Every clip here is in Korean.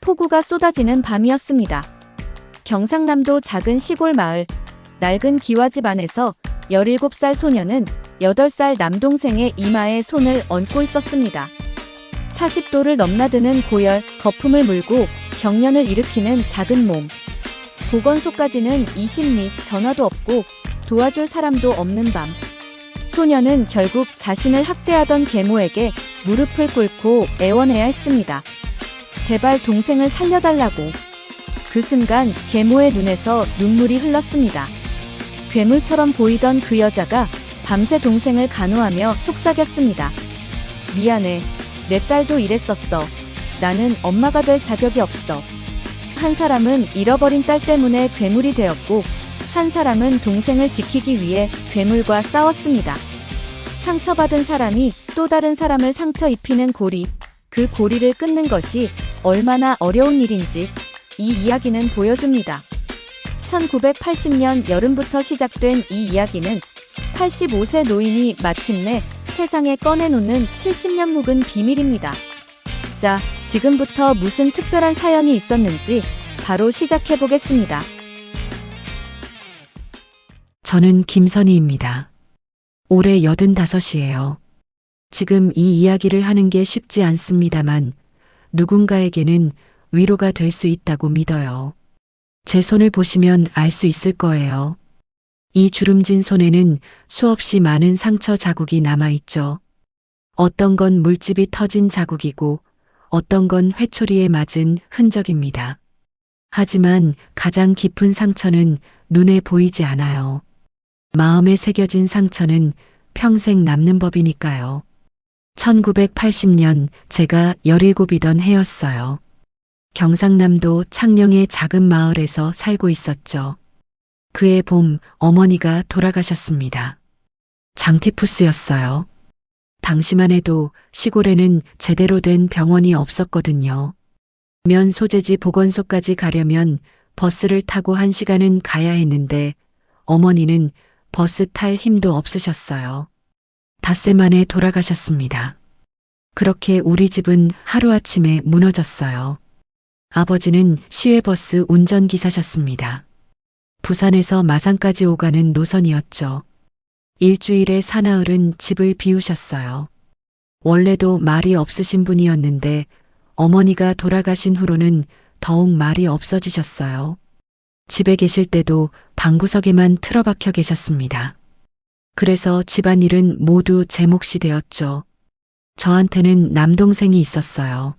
폭우가 쏟아지는 밤이었습니다. 경상남도 작은 시골 마을, 낡은 기와집 안에서 17살 소녀는 8살 남동생의 이마에 손을 얹고 있었습니다. 40도를 넘나드는 고열, 거품을 물고 경련을 일으키는 작은 몸. 보건소까지는 20리, 전화도 없고 도와줄 사람도 없는 밤. 소녀는 결국 자신을 학대하던 계모에게 무릎을 꿇고 애원해야 했습니다. 제발 동생을 살려달라고. 그 순간 계모의 눈에서 눈물이 흘렀습니다. 괴물처럼 보이던 그 여자가 밤새 동생을 간호하며 속삭였습니다. 미안해. 내 딸도 이랬었어. 나는 엄마가 될 자격이 없어. 한 사람은 잃어버린 딸 때문에 괴물이 되었고, 한 사람은 동생을 지키기 위해 괴물과 싸웠습니다. 상처받은 사람이 또 다른 사람을 상처 입히는 고리, 그 고리를 끊는 것이 얼마나 어려운 일인지 이 이야기는 보여줍니다. 1980년 여름부터 시작된 이 이야기는 85세 노인이 마침내 세상에 꺼내놓는 70년 묵은 비밀입니다. 자, 지금부터 무슨 특별한 사연이 있었는지 바로 시작해보겠습니다. 저는 김선희입니다. 올해 85이에요. 지금 이 이야기를 하는 게 쉽지 않습니다만 누군가에게는 위로가 될 수 있다고 믿어요. 제 손을 보시면 알 수 있을 거예요. 이 주름진 손에는 수없이 많은 상처 자국이 남아있죠. 어떤 건 물집이 터진 자국이고 어떤 건 회초리에 맞은 흔적입니다. 하지만 가장 깊은 상처는 눈에 보이지 않아요. 마음에 새겨진 상처는 평생 남는 법이니까요. 1980년 제가 17이던 해였어요. 경상남도 창녕의 작은 마을에서 살고 있었죠. 그해 봄 어머니가 돌아가셨습니다. 장티푸스였어요. 당시만 해도 시골에는 제대로 된 병원이 없었거든요. 면 소재지 보건소까지 가려면 버스를 타고 1시간은 가야 했는데 어머니는 버스 탈 힘도 없으셨어요. 닷새 만에 돌아가셨습니다. 그렇게 우리 집은 하루아침에 무너졌어요. 아버지는 시외버스 운전기사셨습니다. 부산에서 마산까지 오가는 노선이었죠. 일주일에 사나흘은 집을 비우셨어요. 원래도 말이 없으신 분이었는데 어머니가 돌아가신 후로는 더욱 말이 없어지셨어요. 집에 계실 때도 방구석에만 틀어박혀 계셨습니다. 그래서 집안일은 모두 제 몫이 되었죠. 저한테는 남동생이 있었어요.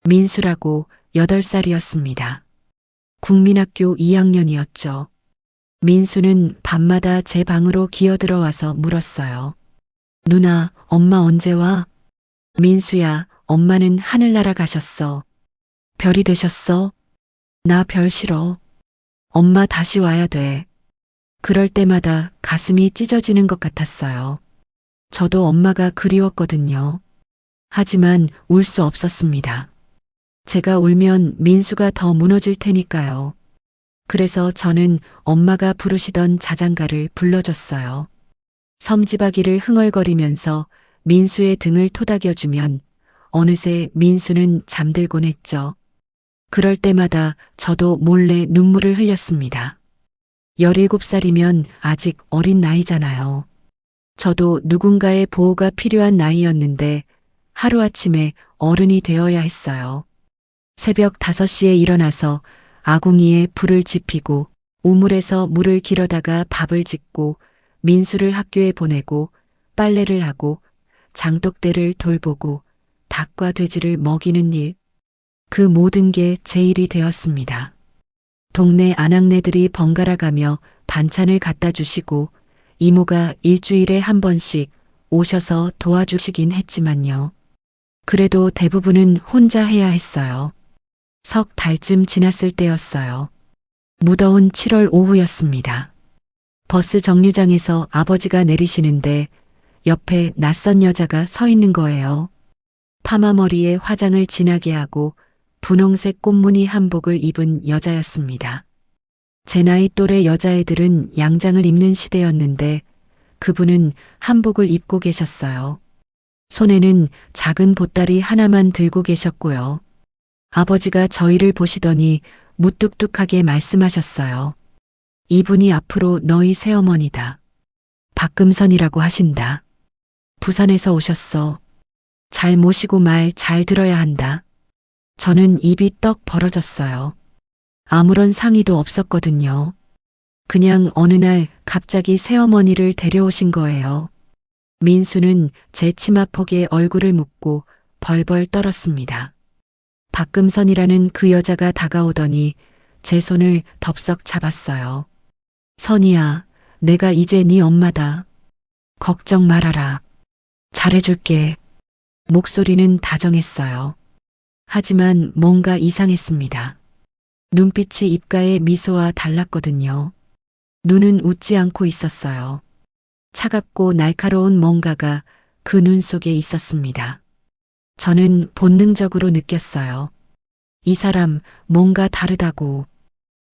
민수라고 8살이었습니다. 국민학교 2학년이었죠. 민수는 밤마다 제 방으로 기어들어와서 물었어요. 누나, 엄마 언제 와? 민수야, 엄마는 하늘나라 가셨어. 별이 되셨어? 나 별 싫어. 엄마 다시 와야 돼. 그럴 때마다 가슴이 찢어지는 것 같았어요. 저도 엄마가 그리웠거든요. 하지만 울 수 없었습니다. 제가 울면 민수가 더 무너질 테니까요. 그래서 저는 엄마가 부르시던 자장가를 불러줬어요. 섬지박이를 흥얼거리면서 민수의 등을 토닥여주면 어느새 민수는 잠들곤 했죠. 그럴 때마다 저도 몰래 눈물을 흘렸습니다. 17살이면 아직 어린 나이잖아요. 저도 누군가의 보호가 필요한 나이였는데 하루아침에 어른이 되어야 했어요. 새벽 5시에 일어나서 아궁이에 불을 지피고 우물에서 물을 길어다가 밥을 짓고 민수를 학교에 보내고 빨래를 하고 장독대를 돌보고 닭과 돼지를 먹이는 일, 그 모든 게 제 일이 되었습니다. 동네 아낙네들이 번갈아 가며 반찬을 갖다 주시고 이모가 일주일에 한 번씩 오셔서 도와주시긴 했지만요. 그래도 대부분은 혼자 해야 했어요. 석 달쯤 지났을 때였어요. 무더운 7월 오후였습니다. 버스 정류장에서 아버지가 내리시는데 옆에 낯선 여자가 서 있는 거예요. 파마머리에 화장을 진하게 하고 분홍색 꽃무늬 한복을 입은 여자였습니다. 제 나이 또래 여자애들은 양장을 입는 시대였는데 그분은 한복을 입고 계셨어요. 손에는 작은 보따리 하나만 들고 계셨고요. 아버지가 저희를 보시더니 무뚝뚝하게 말씀하셨어요. 이분이 앞으로 너희 새어머니다. 박금선이라고 하신다. 부산에서 오셨어. 잘 모시고 말 잘 들어야 한다. 저는 입이 떡 벌어졌어요. 아무런 상의도 없었거든요. 그냥 어느 날 갑자기 새어머니를 데려오신 거예요. 민수는 제 치마폭에 얼굴을 묻고 벌벌 떨었습니다. 박금선이라는 그 여자가 다가오더니 제 손을 덥석 잡았어요. 선이야, 내가 이제 네 엄마다. 걱정 말아라. 잘해줄게. 목소리는 다정했어요. 하지만 뭔가 이상했습니다. 눈빛이 입가에 미소와 달랐거든요. 눈은 웃지 않고 있었어요. 차갑고 날카로운 뭔가가 그 눈 속에 있었습니다. 저는 본능적으로 느꼈어요. 이 사람 뭔가 다르다고.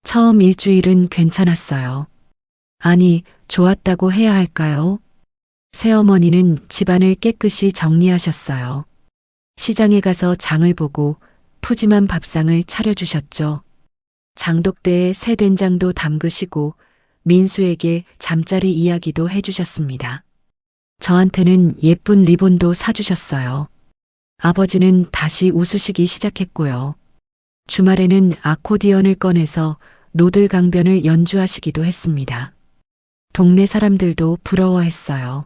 처음 일주일은 괜찮았어요. 아니, 좋았다고 해야 할까요? 새어머니는 집안을 깨끗이 정리하셨어요. 시장에 가서 장을 보고 푸짐한 밥상을 차려주셨죠. 장독대에 새 된장도 담그시고 민수에게 잠자리 이야기도 해주셨습니다. 저한테는 예쁜 리본도 사주셨어요. 아버지는 다시 웃으시기 시작했고요. 주말에는 아코디언을 꺼내서 노들강변을 연주하시기도 했습니다. 동네 사람들도 부러워했어요.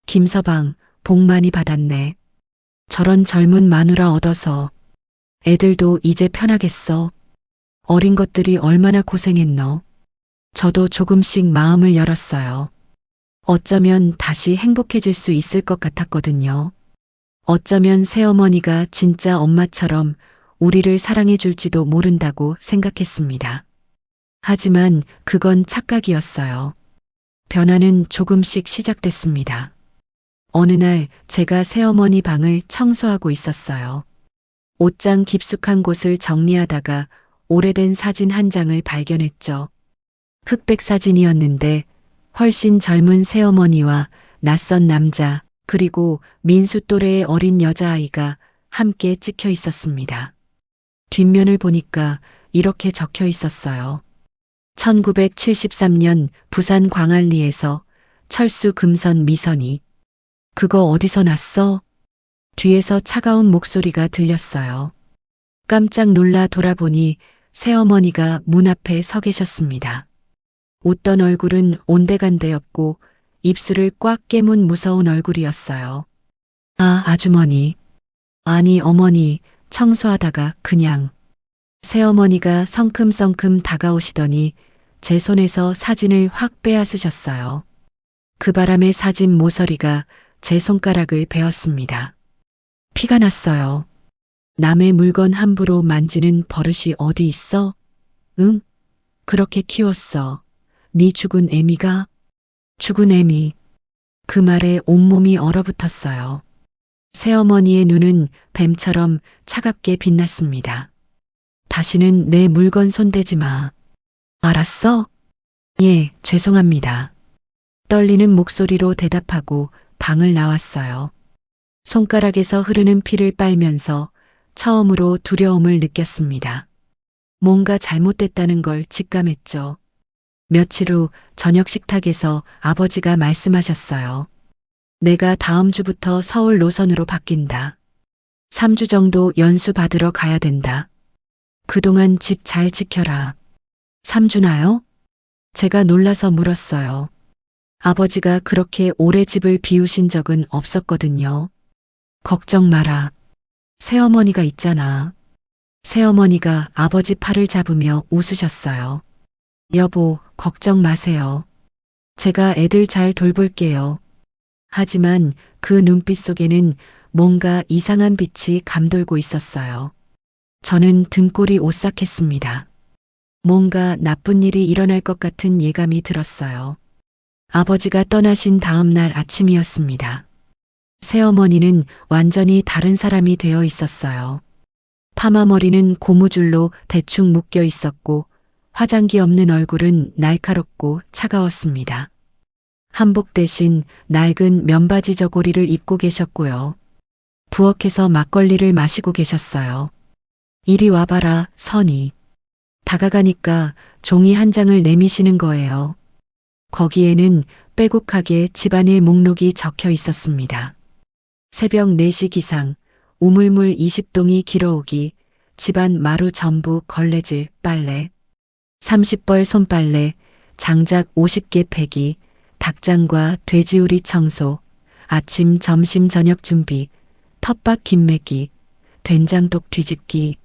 김서방, 복 많이 받았네. 저런 젊은 마누라 얻어서 애들도 이제 편하겠어. 어린 것들이 얼마나 고생했노. 저도 조금씩 마음을 열었어요. 어쩌면 다시 행복해질 수 있을 것 같았거든요. 어쩌면 새어머니가 진짜 엄마처럼 우리를 사랑해 줄지도 모른다고 생각했습니다. 하지만 그건 착각이었어요. 변화는 조금씩 시작됐습니다. 어느 날 제가 새어머니 방을 청소하고 있었어요. 옷장 깊숙한 곳을 정리하다가 오래된 사진 한 장을 발견했죠. 흑백 사진이었는데 훨씬 젊은 새어머니와 낯선 남자, 그리고 민수 또래의 어린 여자아이가 함께 찍혀 있었습니다. 뒷면을 보니까 이렇게 적혀 있었어요. 1973년 부산 광안리에서 철수 금선 미선이. 그거 어디서 났어? 뒤에서 차가운 목소리가 들렸어요. 깜짝 놀라 돌아보니 새어머니가 문 앞에 서 계셨습니다. 웃던 얼굴은 온데간데였고 입술을 꽉 깨문 무서운 얼굴이었어요. 아, 아주머니. 아니, 어머니, 청소하다가 그냥. 새어머니가 성큼성큼 다가오시더니 제 손에서 사진을 확 빼앗으셨어요. 그 바람에 사진 모서리가 제 손가락을 베었습니다. 피가 났어요. 남의 물건 함부로 만지는 버릇이 어디 있어? 응? 그렇게 키웠어. 네 죽은 애미가? 죽은 애미. 그 말에 온몸이 얼어붙었어요. 새어머니의 눈은 뱀처럼 차갑게 빛났습니다. 다시는 내 물건 손대지 마. 알았어? 예, 죄송합니다. 떨리는 목소리로 대답하고 방을 나왔어요. 손가락에서 흐르는 피를 빨면서 처음으로 두려움을 느꼈습니다. 뭔가 잘못됐다는 걸 직감했죠. 며칠 후 저녁 식탁에서 아버지가 말씀하셨어요. 내가 다음 주부터 서울 노선으로 바뀐다. 3주 정도 연수 받으러 가야 된다. 그동안 집 잘 지켜라. 3주나요? 제가 놀라서 물었어요. 아버지가 그렇게 오래 집을 비우신 적은 없었거든요. 걱정 마라. 새어머니가 있잖아. 새어머니가 아버지 팔을 잡으며 웃으셨어요. 여보, 걱정 마세요. 제가 애들 잘 돌볼게요. 하지만 그 눈빛 속에는 뭔가 이상한 빛이 감돌고 있었어요. 저는 등골이 오싹했습니다. 뭔가 나쁜 일이 일어날 것 같은 예감이 들었어요. 아버지가 떠나신 다음 날 아침이었습니다. 새어머니는 완전히 다른 사람이 되어 있었어요. 파마머리는 고무줄로 대충 묶여 있었고 화장기 없는 얼굴은 날카롭고 차가웠습니다. 한복 대신 낡은 면바지 저고리를 입고 계셨고요. 부엌에서 막걸리를 마시고 계셨어요. 이리 와봐라, 선이. 다가가니까 종이 한 장을 내미시는 거예요. 거기에는 빼곡하게 집안일 목록이 적혀 있었습니다. 새벽 4시 기상, 우물물 20동이 길어오기, 집안 마루 전부 걸레질, 빨래, 30벌 손빨래, 장작 50개 패기, 닭장과 돼지우리 청소, 아침, 점심, 저녁 준비, 텃밭 김매기, 된장독 뒤집기.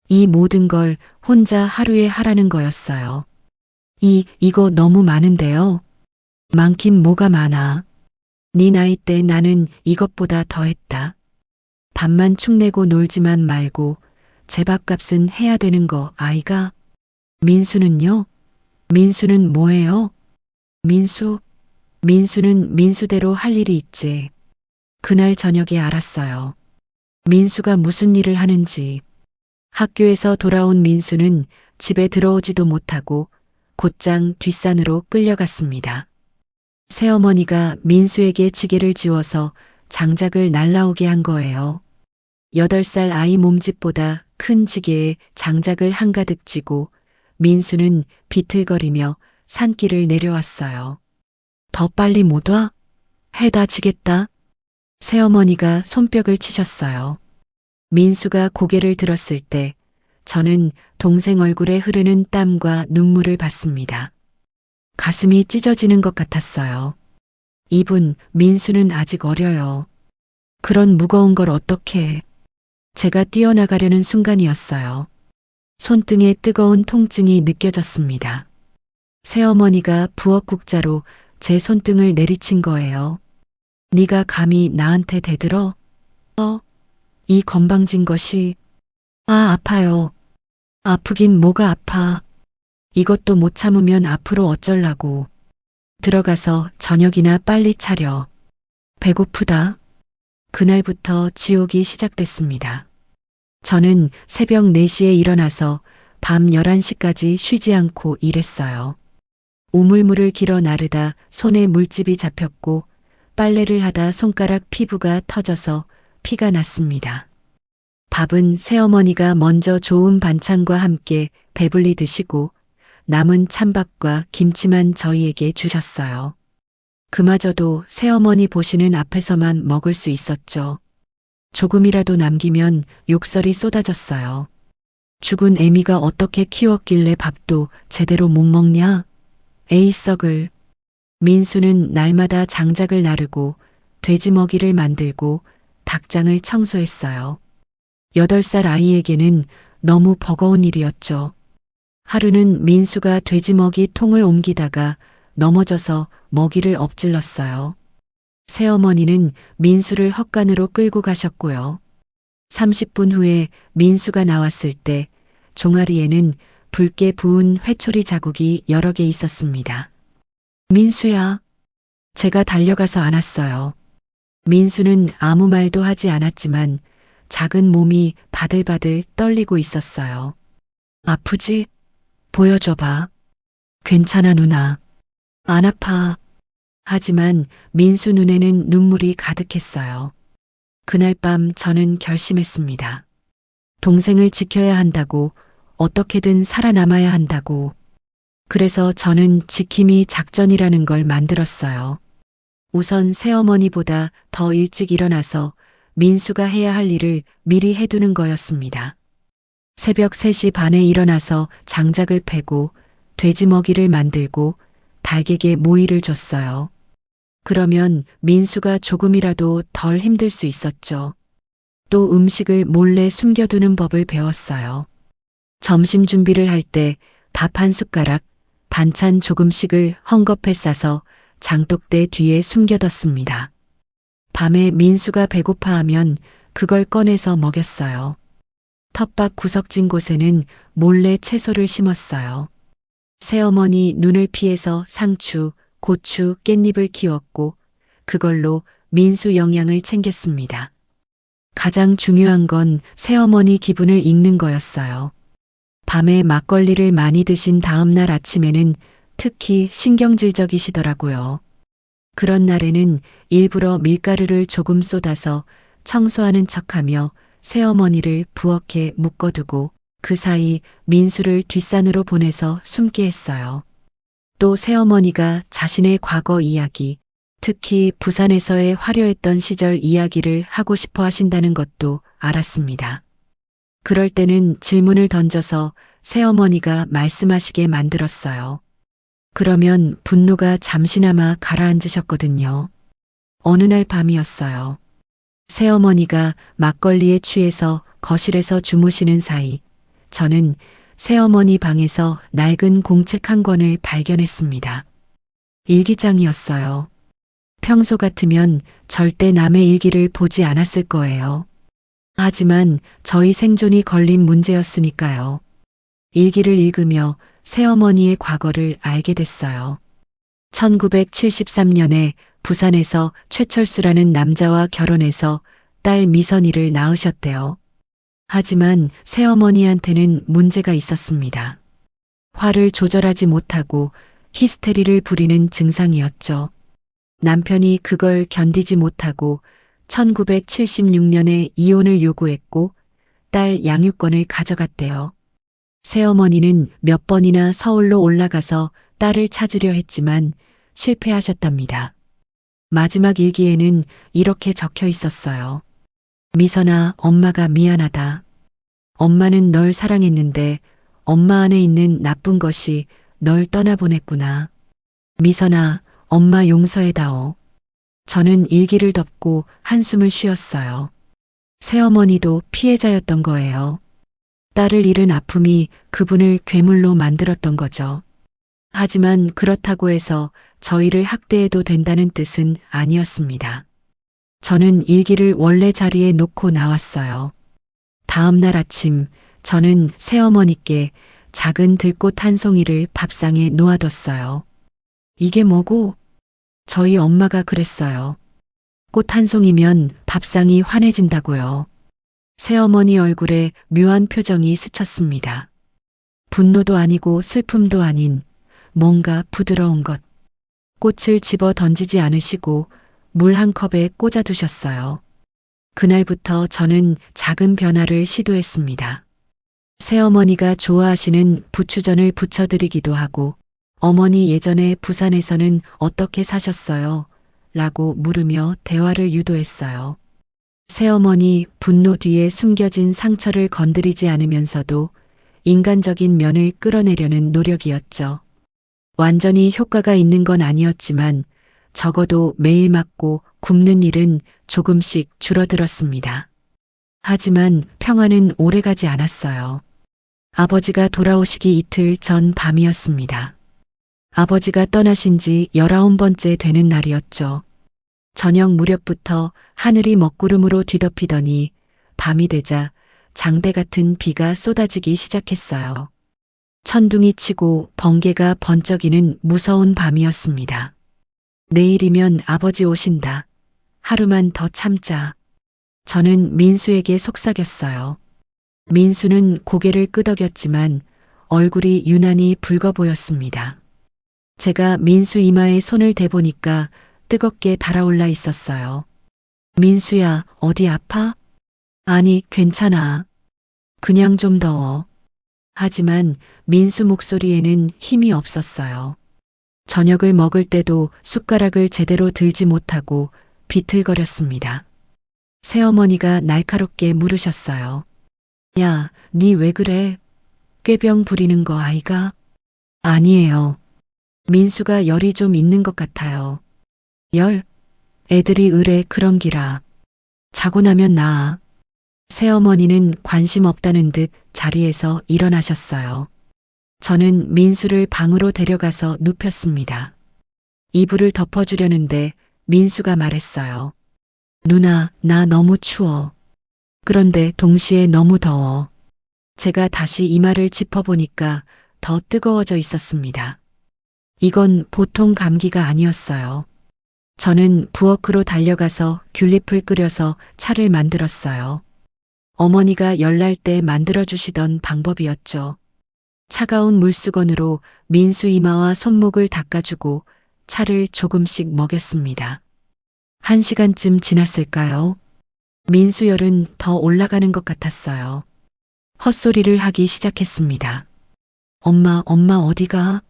이 모든 걸 혼자 하루에 하라는 거였어요. 이거 너무 많은데요. 많긴 뭐가 많아. 네 나이 때 나는 이것보다 더 했다. 밥만 축내고 놀지만 말고 제 밥값은 해야 되는 거 아이가? 민수는요? 민수는 뭐예요? 민수는 민수대로 할 일이 있지. 그날 저녁에 알았어요. 민수가 무슨 일을 하는지. 학교에서 돌아온 민수는 집에 들어오지도 못하고 곧장 뒷산으로 끌려갔습니다. 새어머니가 민수에게 지게를 지워서 장작을 날라오게 한 거예요. 8살 아이 몸집보다 큰 지게에 장작을 한가득 쥐고 민수는 비틀거리며 산길을 내려왔어요. 더 빨리 못 와? 해다 지겠다. 새어머니가 손뼉을 치셨어요. 민수가 고개를 들었을 때 저는 동생 얼굴에 흐르는 땀과 눈물을 봤습니다. 가슴이 찢어지는 것 같았어요. 이분, 민수는 아직 어려요. 그런 무거운 걸 어떻게 해. 제가 뛰어나가려는 순간이었어요. 손등에 뜨거운 통증이 느껴졌습니다. 새어머니가 부엌국자로 제 손등을 내리친 거예요. 네가 감히 나한테 대들어? 이 건방진 것이. 아파요. 아프긴 뭐가 아파. 이것도 못 참으면 앞으로 어쩔라고. 들어가서 저녁이나 빨리 차려. 배고프다. 그날부터 지옥이 시작됐습니다. 저는 새벽 4시에 일어나서 밤 11시까지 쉬지 않고 일했어요. 우물물을 길어 나르다 손에 물집이 잡혔고 빨래를 하다 손가락 피부가 터져서 피가 났습니다. 밥은 새어머니가 먼저 좋은 반찬과 함께 배불리 드시고 남은 찬밥과 김치만 저희에게 주셨어요. 그마저도 새어머니 보시는 앞에서만 먹을 수 있었죠. 조금이라도 남기면 욕설이 쏟아졌어요. 죽은 애미가 어떻게 키웠길래 밥도 제대로 못 먹냐? 에이 썩을. 민수는 날마다 장작을 나르고 돼지 먹이를 만들고 닭장을 청소했어요. 8살 아이에게는 너무 버거운 일이었죠. 하루는 민수가 돼지 먹이 통을 옮기다가 넘어져서 먹이를 엎질렀어요. 새어머니는 민수를 헛간으로 끌고 가셨고요. 30분 후에 민수가 나왔을 때 종아리에는 붉게 부은 회초리 자국이 여러 개 있었습니다. 민수야. 제가 달려가서 안았어요. 민수는 아무 말도 하지 않았지만 작은 몸이 바들바들 떨리고 있었어요. 아프지? 보여줘봐. 괜찮아 누나. 안 아파. 하지만 민수 눈에는 눈물이 가득했어요. 그날 밤 저는 결심했습니다. 동생을 지켜야 한다고, 어떻게든 살아남아야 한다고. 그래서 저는 지킴이 작전이라는 걸 만들었어요. 우선 새어머니보다 더 일찍 일어나서 민수가 해야 할 일을 미리 해두는 거였습니다. 새벽 3시 반에 일어나서 장작을 패고 돼지 먹이를 만들고 닭에게 모이를 줬어요. 그러면 민수가 조금이라도 덜 힘들 수 있었죠. 또 음식을 몰래 숨겨두는 법을 배웠어요. 점심 준비를 할 때 밥 한 숟가락, 반찬 조금씩을 헝겊에 싸서 장독대 뒤에 숨겨뒀습니다. 밤에 민수가 배고파하면 그걸 꺼내서 먹였어요. 텃밭 구석진 곳에는 몰래 채소를 심었어요. 새어머니 눈을 피해서 상추, 고추, 깻잎을 키웠고 그걸로 민수 영양을 챙겼습니다. 가장 중요한 건 새어머니 기분을 읽는 거였어요. 밤에 막걸리를 많이 드신 다음 날 아침에는 특히 신경질적이시더라고요. 그런 날에는 일부러 밀가루를 조금 쏟아서 청소하는 척하며 새어머니를 부엌에 묶어두고 그 사이 민수를 뒷산으로 보내서 숨게 했어요. 또 새어머니가 자신의 과거 이야기, 특히 부산에서의 화려했던 시절 이야기를 하고 싶어 하신다는 것도 알았습니다. 그럴 때는 질문을 던져서 새어머니가 말씀하시게 만들었어요. 그러면 분노가 잠시나마 가라앉으셨거든요. 어느 날 밤이었어요. 새어머니가 막걸리에 취해서 거실에서 주무시는 사이 저는 새어머니 방에서 낡은 공책 한 권을 발견했습니다. 일기장이었어요. 평소 같으면 절대 남의 일기를 보지 않았을 거예요. 하지만 저희 생존이 걸린 문제였으니까요. 일기를 읽으며 새어머니의 과거를 알게 됐어요. 1973년에 부산에서 최철수라는 남자와 결혼해서 딸 미선이를 낳으셨대요. 하지만 새어머니한테는 문제가 있었습니다. 화를 조절하지 못하고 히스테리를 부리는 증상이었죠. 남편이 그걸 견디지 못하고 1976년에 이혼을 요구했고 딸 양육권을 가져갔대요. 새어머니는 몇 번이나 서울로 올라가서 딸을 찾으려 했지만 실패하셨답니다. 마지막 일기에는 이렇게 적혀 있었어요. 미선아, 엄마가 미안하다. 엄마는 널 사랑했는데 엄마 안에 있는 나쁜 것이 널 떠나보냈구나. 미선아, 엄마 용서해다오. 저는 일기를 덮고 한숨을 쉬었어요. 새어머니도 피해자였던 거예요. 딸을 잃은 아픔이 그분을 괴물로 만들었던 거죠. 하지만 그렇다고 해서 저희를 학대해도 된다는 뜻은 아니었습니다. 저는 일기를 원래 자리에 놓고 나왔어요. 다음 날 아침 저는 새어머니께 작은 들꽃 한 송이를 밥상에 놓아뒀어요. 이게 뭐고? 저희 엄마가 그랬어요. 꽃 한 송이면 밥상이 환해진다고요. 새어머니 얼굴에 묘한 표정이 스쳤습니다. 분노도 아니고 슬픔도 아닌 뭔가 부드러운 것. 꽃을 집어 던지지 않으시고 물 한 컵에 꽂아 두셨어요. 그날부터 저는 작은 변화를 시도했습니다. 새어머니가 좋아하시는 부추전을 부쳐드리기도 하고 어머니 예전에 부산에서는 어떻게 사셨어요? 라고 물으며 대화를 유도했어요. 새어머니 분노 뒤에 숨겨진 상처를 건드리지 않으면서도 인간적인 면을 끌어내려는 노력이었죠. 완전히 효과가 있는 건 아니었지만 적어도 매일 맞고 굶는 일은 조금씩 줄어들었습니다. 하지만 평화는 오래가지 않았어요. 아버지가 돌아오시기 이틀 전 밤이었습니다. 아버지가 떠나신 지 19번째 되는 날이었죠. 저녁 무렵부터 하늘이 먹구름으로 뒤덮이더니 밤이 되자 장대 같은 비가 쏟아지기 시작했어요. 천둥이 치고 번개가 번쩍이는 무서운 밤이었습니다. 내일이면 아버지 오신다. 하루만 더 참자. 저는 민수에게 속삭였어요. 민수는 고개를 끄덕였지만 얼굴이 유난히 붉어 보였습니다. 제가 민수 이마에 손을 대보니까 뜨겁게 달아올라 있었어요. 민수야, 어디 아파? 아니, 괜찮아. 그냥 좀 더워. 하지만 민수 목소리에는 힘이 없었어요. 저녁을 먹을 때도 숟가락을 제대로 들지 못하고 비틀거렸습니다. 새어머니가 날카롭게 물으셨어요. 야, 니 왜 그래? 꾀병 부리는 거 아이가? 아니에요. 민수가 열이 좀 있는 것 같아요. 열? 애들이 의뢰 그런 기라. 자고 나면 나아. 새어머니는 관심 없다는 듯 자리에서 일어나셨어요. 저는 민수를 방으로 데려가서 눕혔습니다. 이불을 덮어주려는데 민수가 말했어요. 누나, 나 너무 추워. 그런데 동시에 너무 더워. 제가 다시 이마를 짚어보니까 더 뜨거워져 있었습니다. 이건 보통 감기가 아니었어요. 저는 부엌으로 달려가서 귤잎을 끓여서 차를 만들었어요. 어머니가 열날 때 만들어주시던 방법이었죠. 차가운 물수건으로 민수 이마와 손목을 닦아주고 차를 조금씩 먹였습니다. 1시간쯤 지났을까요? 민수열은 더 올라가는 것 같았어요. 헛소리를 하기 시작했습니다. 엄마 어디가?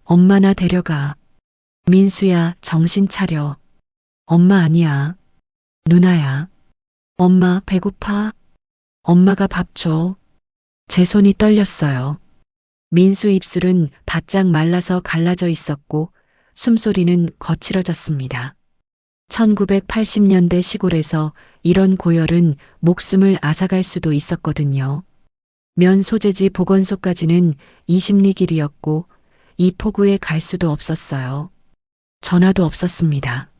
엄마 나 데려가. 민수야, 정신 차려. 엄마 아니야. 누나야. 엄마 배고파? 엄마가 밥 줘. 제 손이 떨렸어요. 민수 입술은 바짝 말라서 갈라져 있었고 숨소리는 거칠어졌습니다. 1980년대 시골에서 이런 고열은 목숨을 앗아갈 수도 있었거든요. 면 소재지 보건소까지는 20리 길이었고 이 폭우에 갈 수도 없었어요. 전화도 없었습니다.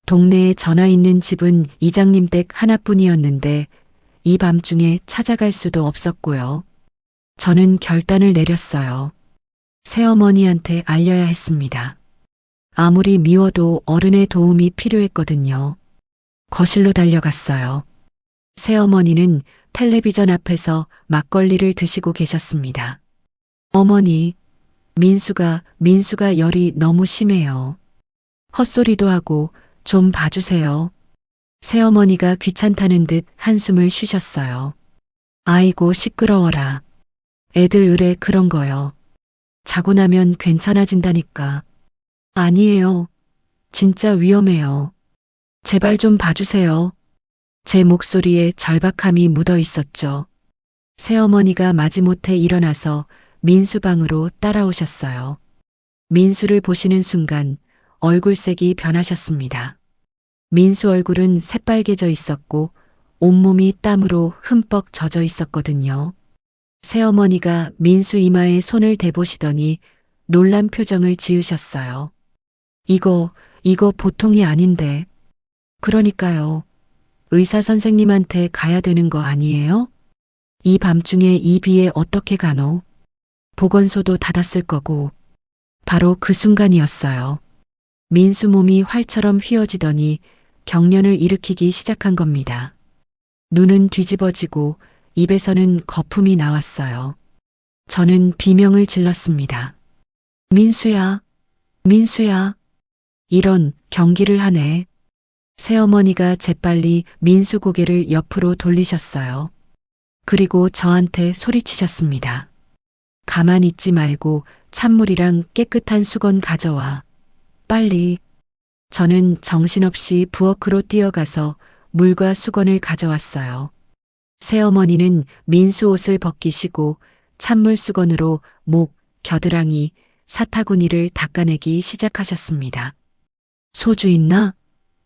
동네에 전화 있는 집은 이장님 댁 하나뿐이었는데 이 밤중에 찾아갈 수도 없었고요. 저는 결단을 내렸어요. 새어머니한테 알려야 했습니다. 아무리 미워도 어른의 도움이 필요했거든요. 거실로 달려갔어요. 새어머니는 텔레비전 앞에서 막걸리를 드시고 계셨습니다. 어머니, 민수가 열이 너무 심해요. 헛소리도 하고 좀 봐주세요. 새어머니가 귀찮다는 듯 한숨을 쉬셨어요. 아이고 시끄러워라. 애들 의뢰 그런 거요. 자고 나면 괜찮아진다니까. 아니에요. 진짜 위험해요. 제발 좀 봐주세요. 제 목소리에 절박함이 묻어 있었죠. 새어머니가 마지못해 일어나서 민수 방으로 따라오셨어요. 민수를 보시는 순간 얼굴색이 변하셨습니다. 민수 얼굴은 새빨개져 있었고 온몸이 땀으로 흠뻑 젖어 있었거든요. 새어머니가 민수 이마에 손을 대보시더니 놀란 표정을 지으셨어요. 이거 보통이 아닌데. 그러니까요. 의사 선생님한테 가야 되는 거 아니에요? 이 밤중에 이 비에 어떻게 가노? 보건소도 닫았을 거고. 바로 그 순간이었어요. 민수 몸이 활처럼 휘어지더니 경련을 일으키기 시작한 겁니다. 눈은 뒤집어지고 입에서는 거품이 나왔어요. 저는 비명을 질렀습니다. 민수야, 민수야. 이런 경기를 하네. 새어머니가 재빨리 민수 고개를 옆으로 돌리셨어요. 그리고 저한테 소리치셨습니다. 가만히 있지 말고 찬물이랑 깨끗한 수건 가져와. 빨리. 저는 정신없이 부엌으로 뛰어가서 물과 수건을 가져왔어요. 새어머니는 민수 옷을 벗기시고 찬물 수건으로 목, 겨드랑이, 사타구니를 닦아내기 시작하셨습니다. 소주 있나?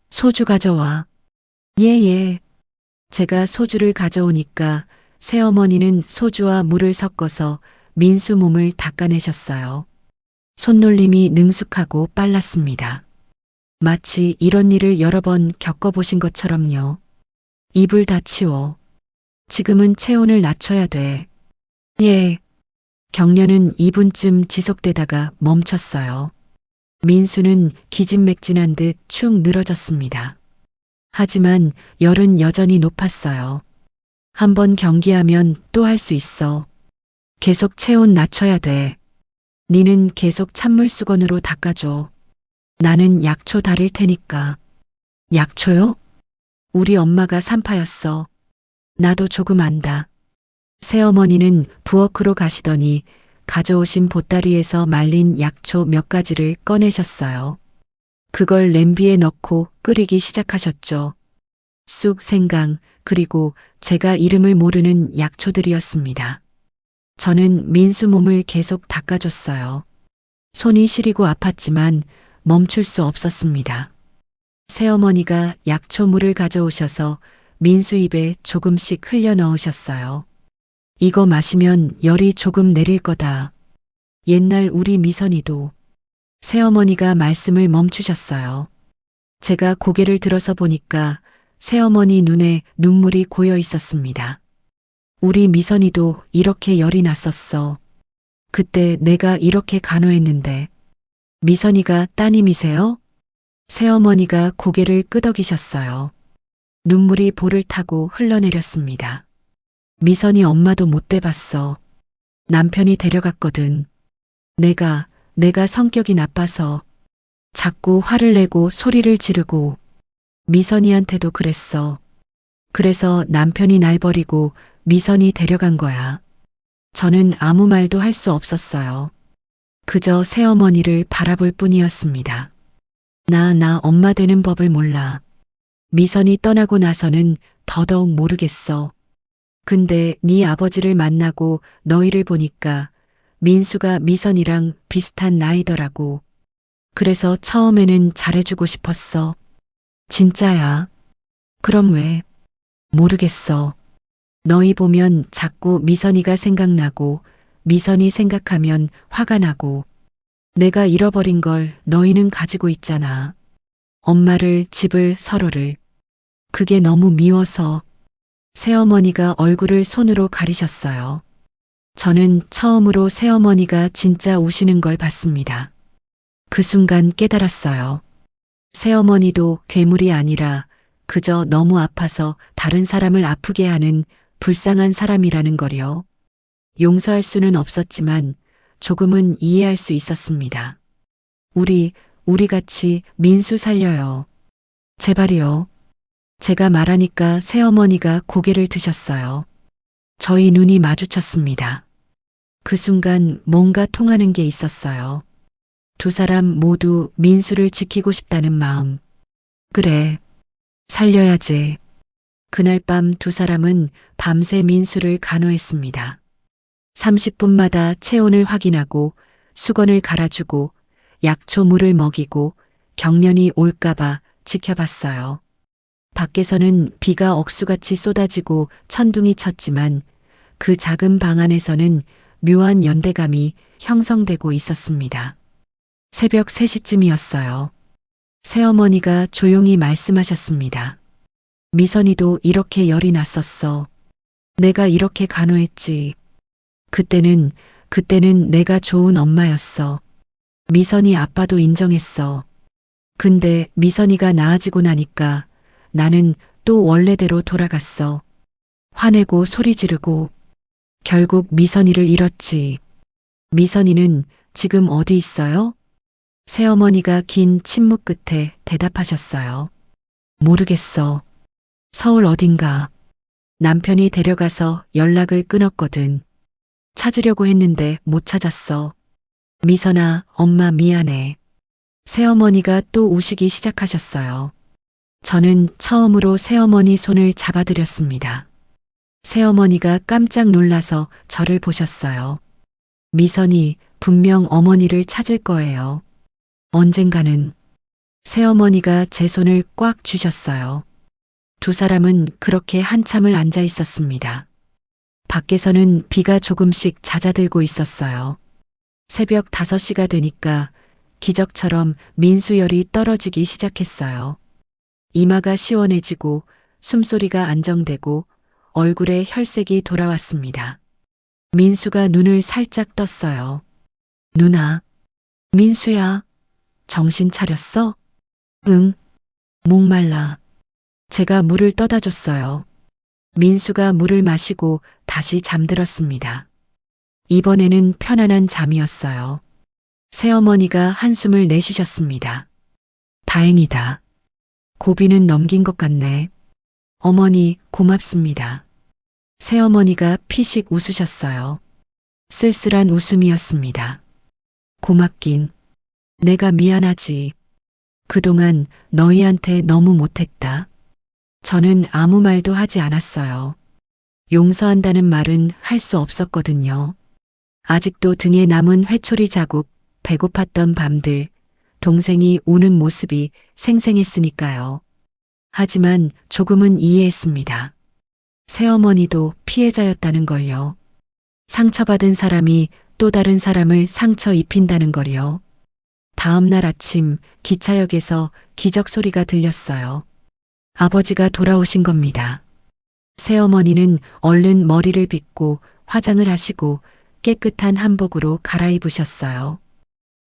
소주 가져와. 예. 제가 소주를 가져오니까 새어머니는 소주와 물을 섞어서 민수 몸을 닦아내셨어요. 손놀림이 능숙하고 빨랐습니다. 마치 이런 일을 여러 번 겪어보신 것처럼요. 입을 다 치워. 지금은 체온을 낮춰야 돼. 예. 경련은 2분쯤 지속되다가 멈췄어요. 민수는 기진맥진한 듯 축 늘어졌습니다. 하지만 열은 여전히 높았어요. 한번 경기하면 또 할 수 있어. 계속 체온 낮춰야 돼. 니는 계속 찬물 수건으로 닦아줘. 나는 약초 다릴 테니까. 약초요? 우리 엄마가 산파였어. 나도 조금 안다. 새어머니는 부엌으로 가시더니 가져오신 보따리에서 말린 약초 몇 가지를 꺼내셨어요. 그걸 냄비에 넣고 끓이기 시작하셨죠. 쑥, 생강, 그리고 제가 이름을 모르는 약초들이었습니다. 저는 민수 몸을 계속 닦아줬어요. 손이 시리고 아팠지만 멈출 수 없었습니다. 새어머니가 약초물을 가져오셔서 민수 입에 조금씩 흘려 넣으셨어요. 이거 마시면 열이 조금 내릴 거다. 옛날 우리 미선이도. 새어머니가 말씀을 멈추셨어요. 제가 고개를 들어서 보니까 새어머니 눈에 눈물이 고여 있었습니다. 우리 미선이도 이렇게 열이 났었어. 그때 내가 이렇게 간호했는데. 미선이가 따님이세요? 새어머니가 고개를 끄덕이셨어요. 눈물이 볼을 타고 흘러내렸습니다. 미선이 엄마도 못 돼봤어. 남편이 데려갔거든. 내가 성격이 나빠서 자꾸 화를 내고 소리를 지르고 미선이한테도 그랬어. 그래서 남편이 날 버리고 미선이 데려간 거야. 저는 아무 말도 할 수 없었어요. 그저 새어머니를 바라볼 뿐이었습니다. 나 엄마 되는 법을 몰라. 미선이 떠나고 나서는 더더욱 모르겠어. 근데 네 아버지를 만나고 너희를 보니까 민수가 미선이랑 비슷한 나이더라고. 그래서 처음에는 잘해주고 싶었어. 진짜야. 그럼 왜? 모르겠어. 너희 보면 자꾸 미선이가 생각나고 미선이 생각하면 화가 나고 내가 잃어버린 걸 너희는 가지고 있잖아. 엄마를, 집을, 서로를. 그게 너무 미워서 새어머니가 얼굴을 손으로 가리셨어요. 저는 처음으로 새어머니가 진짜 우시는 걸 봤습니다. 그 순간 깨달았어요. 새어머니도 괴물이 아니라 그저 너무 아파서 다른 사람을 아프게 하는 불쌍한 사람이라는 거요. 용서할 수는 없었지만 조금은 이해할 수 있었습니다. 우리 같이 민수 살려요. 제발이요. 제가 말하니까 새어머니가 고개를 드셨어요. 저희 눈이 마주쳤습니다. 그 순간 뭔가 통하는 게 있었어요. 두 사람 모두 민수를 지키고 싶다는 마음. 그래, 살려야지. 그날 밤 두 사람은 밤새 민수를 간호했습니다. 30분마다 체온을 확인하고 수건을 갈아주고 약초 물을 먹이고 경련이 올까봐 지켜봤어요. 밖에서는 비가 억수같이 쏟아지고 천둥이 쳤지만 그 작은 방 안에서는 묘한 연대감이 형성되고 있었습니다. 새벽 3시쯤이었어요. 새어머니가 조용히 말씀하셨습니다. 미선이도 이렇게 열이 났었어. 내가 이렇게 간호했지. 그때는 내가 좋은 엄마였어. 미선이 아빠도 인정했어. 근데 미선이가 나아지고 나니까 나는 또 원래대로 돌아갔어. 화내고 소리 지르고 결국 미선이를 잃었지. 미선이는 지금 어디 있어요? 새어머니가 긴 침묵 끝에 대답하셨어요. 모르겠어. 서울 어딘가. 남편이 데려가서 연락을 끊었거든. 찾으려고 했는데 못 찾았어. 미선아, 엄마 미안해. 새어머니가 또 우시기 시작하셨어요. 저는 처음으로 새어머니 손을 잡아드렸습니다. 새어머니가 깜짝 놀라서 저를 보셨어요. 미선이 분명 어머니를 찾을 거예요. 언젠가는. 새어머니가 제 손을 꽉 쥐셨어요. 두 사람은 그렇게 한참을 앉아 있었습니다. 밖에서는 비가 조금씩 잦아들고 있었어요. 새벽 5시가 되니까 기적처럼 민수열이 떨어지기 시작했어요. 이마가 시원해지고 숨소리가 안정되고 얼굴에 혈색이 돌아왔습니다. 민수가 눈을 살짝 떴어요. 누나. 민수야. 정신 차렸어? 응. 목말라. 제가 물을 떠다 줬어요. 민수가 물을 마시고 다시 잠들었습니다. 이번에는 편안한 잠이었어요. 새어머니가 한숨을 내쉬셨습니다. 다행이다. 고비는 넘긴 것 같네. 어머니, 고맙습니다. 새어머니가 피식 웃으셨어요. 쓸쓸한 웃음이었습니다. 고맙긴. 내가 미안하지. 그동안 너희한테 너무 못했다. 저는 아무 말도 하지 않았어요. 용서한다는 말은 할 수 없었거든요. 아직도 등에 남은 회초리 자국, 배고팠던 밤들, 동생이 우는 모습이 생생했으니까요. 하지만 조금은 이해했습니다. 새어머니도 피해자였다는 걸요. 상처받은 사람이 또 다른 사람을 상처 입힌다는 걸요. 다음 날 아침 기차역에서 기적 소리가 들렸어요. 아버지가 돌아오신 겁니다. 새어머니는 얼른 머리를 빗고 화장을 하시고 깨끗한 한복으로 갈아입으셨어요.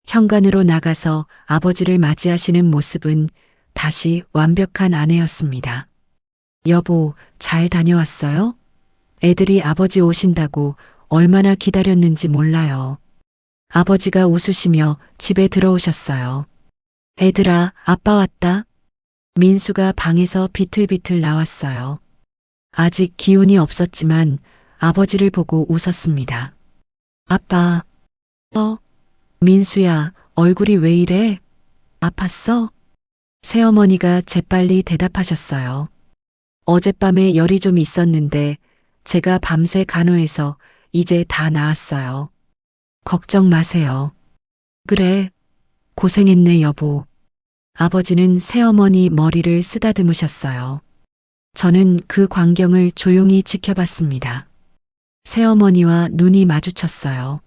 현관으로 나가서 아버지를 맞이하시는 모습은 다시 완벽한 아내였습니다. 여보, 잘 다녀왔어요? 애들이 아버지 오신다고 얼마나 기다렸는지 몰라요. 아버지가 웃으시며 집에 들어오셨어요. 애들아, 아빠 왔다. 민수가 방에서 비틀비틀 나왔어요. 아직 기운이 없었지만 아버지를 보고 웃었습니다. 아빠, 민수야, 얼굴이 왜 이래? 아팠어? 새어머니가 재빨리 대답하셨어요. 어젯밤에 열이 좀 있었는데 제가 밤새 간호해서 이제 다 나았어요. 걱정 마세요. 그래, 고생했네 여보. 아버지는 새어머니 머리를 쓰다듬으셨어요. 저는 그 광경을 조용히 지켜봤습니다. 새어머니와 눈이 마주쳤어요.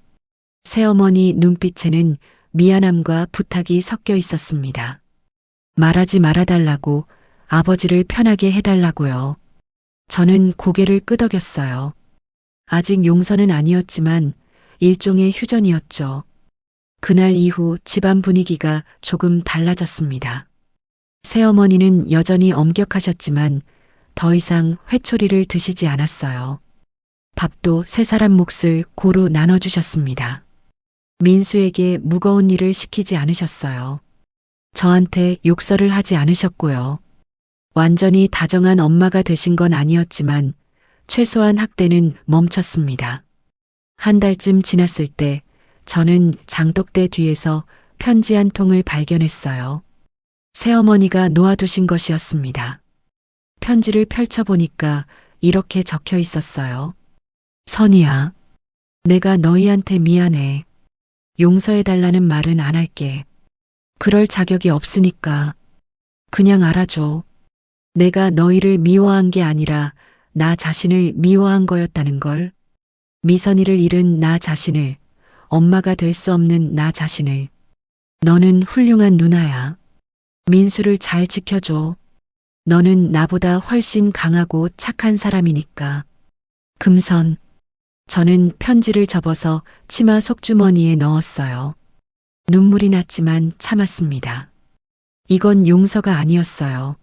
새어머니 눈빛에는 미안함과 부탁이 섞여 있었습니다. 말하지 말아달라고, 아버지를 편하게 해달라고요. 저는 고개를 끄덕였어요. 아직 용서는 아니었지만 일종의 휴전이었죠. 그날 이후 집안 분위기가 조금 달라졌습니다. 새어머니는 여전히 엄격하셨지만 더 이상 회초리를 드시지 않았어요. 밥도 세 사람 몫을 고루 나눠주셨습니다. 민수에게 무거운 일을 시키지 않으셨어요. 저한테 욕설을 하지 않으셨고요. 완전히 다정한 엄마가 되신 건 아니었지만 최소한 학대는 멈췄습니다. 한 달쯤 지났을 때 저는 장독대 뒤에서 편지 한 통을 발견했어요. 새어머니가 놓아두신 것이었습니다. 편지를 펼쳐보니까 이렇게 적혀 있었어요. 선이야, 내가 너희한테 미안해. 용서해달라는 말은 안 할게. 그럴 자격이 없으니까 그냥 알아줘. 내가 너희를 미워한 게 아니라 나 자신을 미워한 거였다는 걸. 미선이를 잃은 나 자신을, 엄마가 될 수 없는 나 자신을. 너는 훌륭한 누나야. 민수를 잘 지켜줘. 너는 나보다 훨씬 강하고 착한 사람이니까. 금선. 저는 편지를 접어서 치마 속주머니에 넣었어요. 눈물이 났지만 참았습니다. 이건 용서가 아니었어요.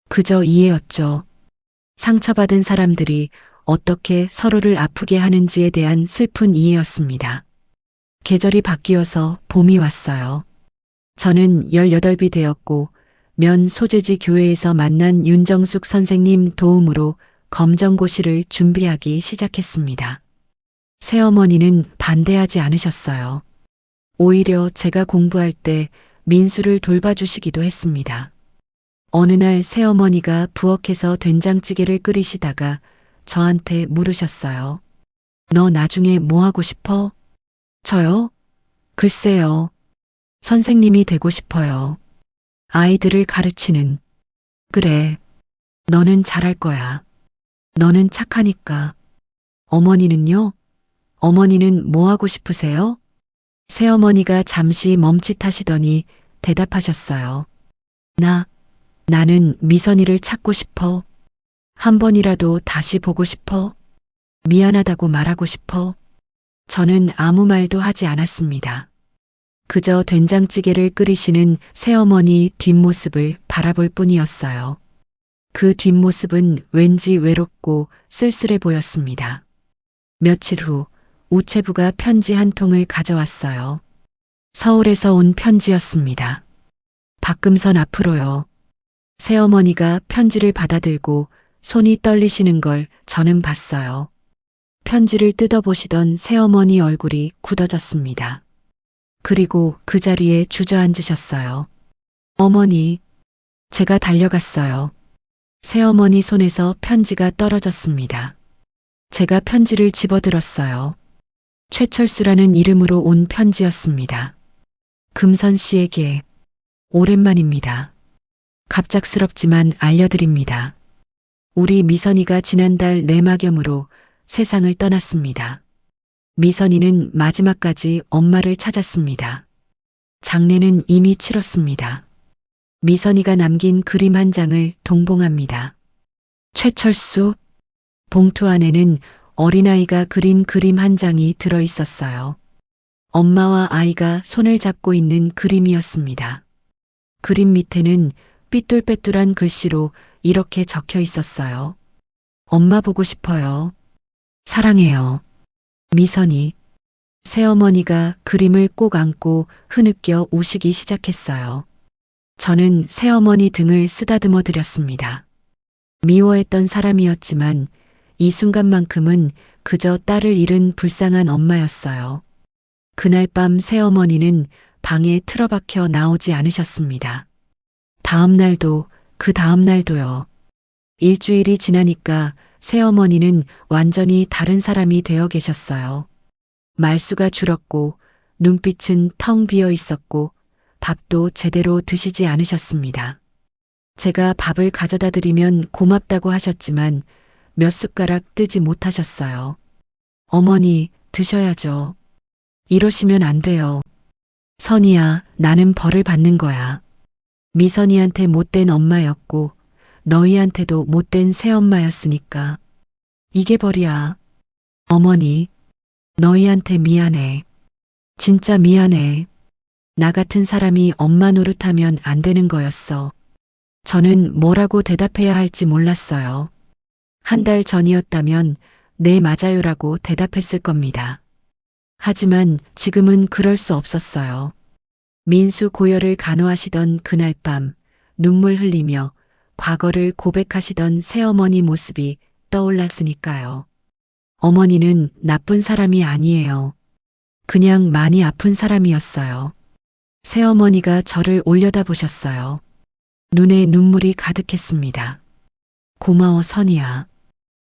그저 이해였죠. 상처받은 사람들이 어떻게 서로를 아프게 하는지에 대한 슬픈 이해였습니다. 계절이 바뀌어서 봄이 왔어요. 저는 18이 되었고 면 소재지 교회에서 만난 윤정숙 선생님 도움으로 검정고시를 준비하기 시작했습니다. 새어머니는 반대하지 않으셨어요. 오히려 제가 공부할 때 민수를 돌봐주시기도 했습니다. 어느 날 새어머니가 부엌에서 된장찌개를 끓이시다가 저한테 물으셨어요. 너 나중에 뭐 하고 싶어? 저요? 글쎄요. 선생님이 되고 싶어요. 아이들을 가르치는. 그래. 너는 잘할 거야. 너는 착하니까. 어머니는요? 어머니는 뭐 하고 싶으세요? 새어머니가 잠시 멈칫하시더니 대답하셨어요. 나는 미선이를 찾고 싶어. 한 번이라도 다시 보고 싶어. 미안하다고 말하고 싶어. 저는 아무 말도 하지 않았습니다. 그저 된장찌개를 끓이시는 새어머니 뒷모습을 바라볼 뿐이었어요. 그 뒷모습은 왠지 외롭고 쓸쓸해 보였습니다. 며칠 후 우체부가 편지 한 통을 가져왔어요. 서울에서 온 편지였습니다. 박금선 앞으로요. 새어머니가 편지를 받아들고 손이 떨리시는 걸 저는 봤어요. 편지를 뜯어보시던 새어머니 얼굴이 굳어졌습니다. 그리고 그 자리에 주저앉으셨어요. 어머니, 제가 달려갔어요. 새어머니 손에서 편지가 떨어졌습니다. 제가 편지를 집어들었어요. 최철수라는 이름으로 온 편지였습니다. 금선 씨에게 오랜만입니다. 갑작스럽지만 알려드립니다. 우리 미선이가 지난달 뇌막염으로 세상을 떠났습니다. 미선이는 마지막까지 엄마를 찾았습니다. 장례는 이미 치렀습니다. 미선이가 남긴 그림 한 장을 동봉합니다. 최철수. 봉투 안에는 어린아이가 그린 그림 한 장이 들어 있었어요. 엄마와 아이가 손을 잡고 있는 그림이었습니다. 그림 밑에는 삐뚤빼뚤한 글씨로 이렇게 적혀 있었어요. 엄마 보고 싶어요. 사랑해요. 미선이. 새어머니가 그림을 꼭 안고 흐느껴 우시기 시작했어요. 저는 새어머니 등을 쓰다듬어 드렸습니다. 미워했던 사람이었지만 이 순간만큼은 그저 딸을 잃은 불쌍한 엄마였어요. 그날 밤 새어머니는 방에 틀어박혀 나오지 않으셨습니다. 다음 날도 그 다음 날도요. 일주일이 지나니까 새어머니는 완전히 다른 사람이 되어 계셨어요. 말수가 줄었고 눈빛은 텅 비어 있었고 밥도 제대로 드시지 않으셨습니다. 제가 밥을 가져다 드리면 고맙다고 하셨지만 몇 숟가락 뜨지 못하셨어요. 어머니, 드셔야죠. 이러시면 안 돼요. 선이야, 나는 벌을 받는 거야. 미선이한테 못된 엄마였고 너희한테도 못된 새엄마였으니까. 이게 벌이야. 어머니, 너희한테 미안해. 진짜 미안해. 나 같은 사람이 엄마 노릇하면 안 되는 거였어. 저는 뭐라고 대답해야 할지 몰랐어요. 한 달 전이었다면 네 맞아요라고 대답했을 겁니다. 하지만 지금은 그럴 수 없었어요. 민수 고열을 간호하시던 그날 밤 눈물 흘리며 과거를 고백하시던 새어머니 모습이 떠올랐으니까요. 어머니는 나쁜 사람이 아니에요. 그냥 많이 아픈 사람이었어요. 새어머니가 저를 올려다보셨어요. 눈에 눈물이 가득했습니다. 고마워 선이야.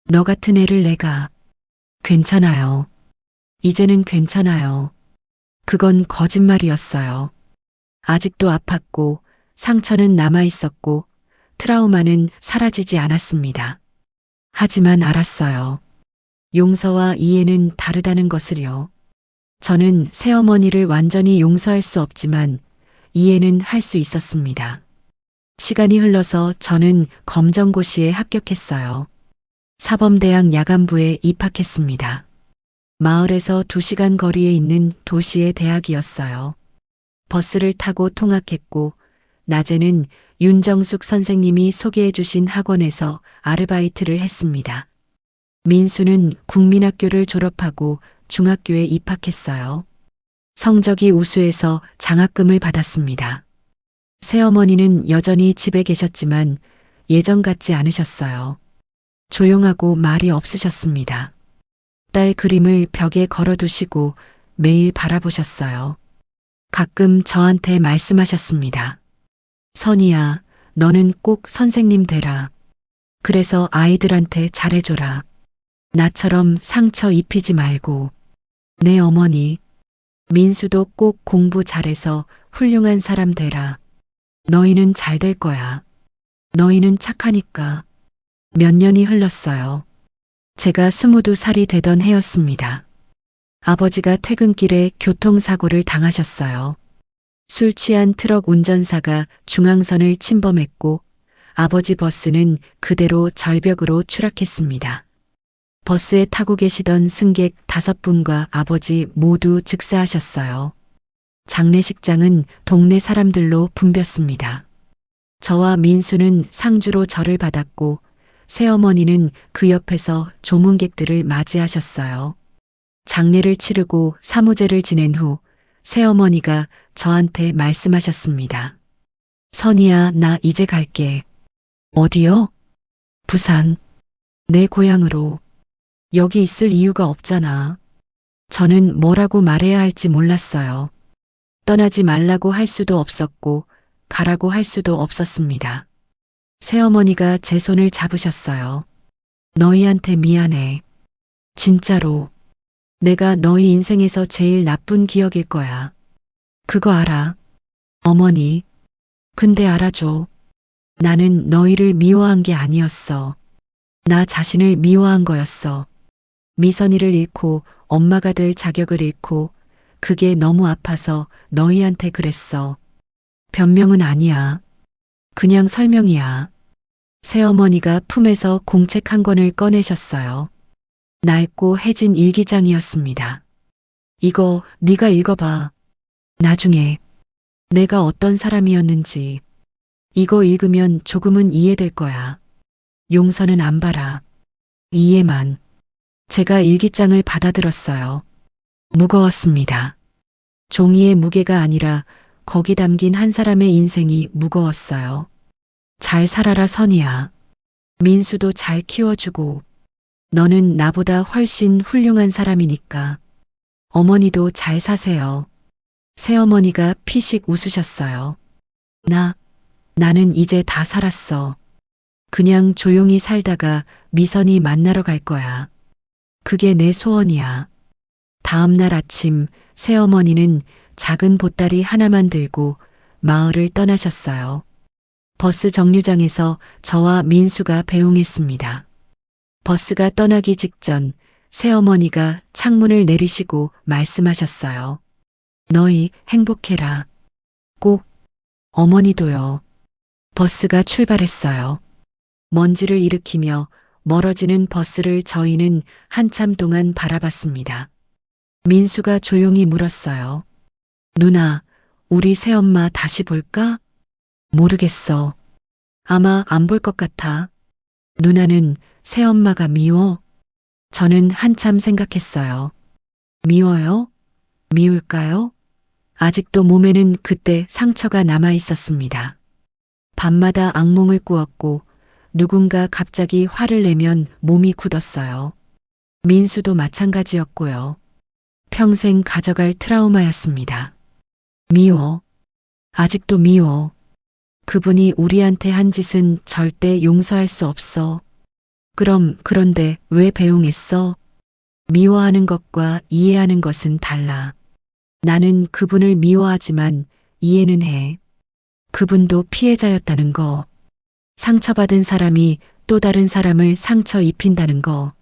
너 같은 애를 내가. 괜찮아요. 이제는 괜찮아요. 그건 거짓말이었어요. 아직도 아팠고 상처는 남아 있었고 트라우마는 사라지지 않았습니다. 하지만 알았어요. 용서와 이해는 다르다는 것을요. 저는 새어머니를 완전히 용서할 수 없지만 이해는 할 수 있었습니다. 시간이 흘러서 저는 검정고시에 합격했어요. 사범대학 야간부에 입학했습니다. 마을에서 2시간 거리에 있는 도시의 대학이었어요. 버스를 타고 통학했고 낮에는 윤정숙 선생님이 소개해 주신 학원에서 아르바이트를 했습니다. 민수는 국민학교를 졸업하고 중학교에 입학했어요. 성적이 우수해서 장학금을 받았습니다. 새어머니는 여전히 집에 계셨지만 예전 같지 않으셨어요. 조용하고 말이 없으셨습니다. 딸 그림을 벽에 걸어두시고 매일 바라보셨어요. 가끔 저한테 말씀하셨습니다. 선이야, 너는 꼭 선생님 되라. 그래서 아이들한테 잘해줘라. 나처럼 상처 입히지 말고. 네 어머니, 민수도 꼭 공부 잘해서 훌륭한 사람 되라. 너희는 잘 될 거야. 너희는 착하니까. 몇 년이 흘렀어요. 제가 22살이 되던 해였습니다. 아버지가 퇴근길에 교통사고를 당하셨어요. 술 취한 트럭 운전사가 중앙선을 침범했고 아버지 버스는 그대로 절벽으로 추락했습니다. 버스에 타고 계시던 승객 5분과 아버지 모두 즉사하셨어요. 장례식장은 동네 사람들로 붐볐습니다. 저와 민수는 상주로 절을 받았고 새어머니는 그 옆에서 조문객들을 맞이하셨어요. 장례를 치르고 사무제를 지낸 후 새어머니가 저한테 말씀하셨습니다. 선이야, 나 이제 갈게. 어디요? 부산. 내 고향으로. 여기 있을 이유가 없잖아. 저는 뭐라고 말해야 할지 몰랐어요. 떠나지 말라고 할 수도 없었고 가라고 할 수도 없었습니다. 새어머니가 제 손을 잡으셨어요. 너희한테 미안해. 진짜로. 내가 너희 인생에서 제일 나쁜 기억일 거야. 그거 알아. 어머니. 근데 알아줘. 나는 너희를 미워한 게 아니었어. 나 자신을 미워한 거였어. 미선이를 잃고 엄마가 될 자격을 잃고 그게 너무 아파서 너희한테 그랬어. 변명은 아니야. 그냥 설명이야. 새어머니가 품에서 공책 한 권을 꺼내셨어요. 낡고 해진 일기장이었습니다. 이거 네가 읽어봐. 나중에 내가 어떤 사람이었는지. 이거 읽으면 조금은 이해될 거야. 용서는 안 바라. 이해만. 제가 일기장을 받아들었어요. 무거웠습니다. 종이의 무게가 아니라 거기 담긴 한 사람의 인생이 무거웠어요. 잘 살아라 선이야. 민수도 잘 키워주고 너는 나보다 훨씬 훌륭한 사람이니까 어머니도 잘 사세요. 새어머니가 피식 웃으셨어요. 나는 이제 다 살았어. 그냥 조용히 살다가 미선이 만나러 갈 거야. 그게 내 소원이야. 다음 날 아침 새어머니는 작은 보따리 하나만 들고 마을을 떠나셨어요. 버스 정류장에서 저와 민수가 배웅했습니다. 버스가 떠나기 직전 새어머니가 창문을 내리시고 말씀하셨어요. 너희 행복해라. 꼭 어머니도요. 버스가 출발했어요. 먼지를 일으키며 멀어지는 버스를 저희는 한참 동안 바라봤습니다. 민수가 조용히 물었어요. 누나, 우리 새엄마 다시 볼까? 모르겠어. 아마 안 볼 것 같아. 누나는 새엄마가 미워? 저는 한참 생각했어요. 미워요? 미울까요? 아직도 몸에는 그때 상처가 남아 있었습니다. 밤마다 악몽을 꾸었고 누군가 갑자기 화를 내면 몸이 굳었어요. 민수도 마찬가지였고요. 평생 가져갈 트라우마였습니다. 미워. 아직도 미워. 그분이 우리한테 한 짓은 절대 용서할 수 없어. 그런데 왜 배웅했어? 미워하는 것과 이해하는 것은 달라. 나는 그분을 미워하지만 이해는 해. 그분도 피해자였다는 거. 상처받은 사람이 또 다른 사람을 상처 입힌다는 거.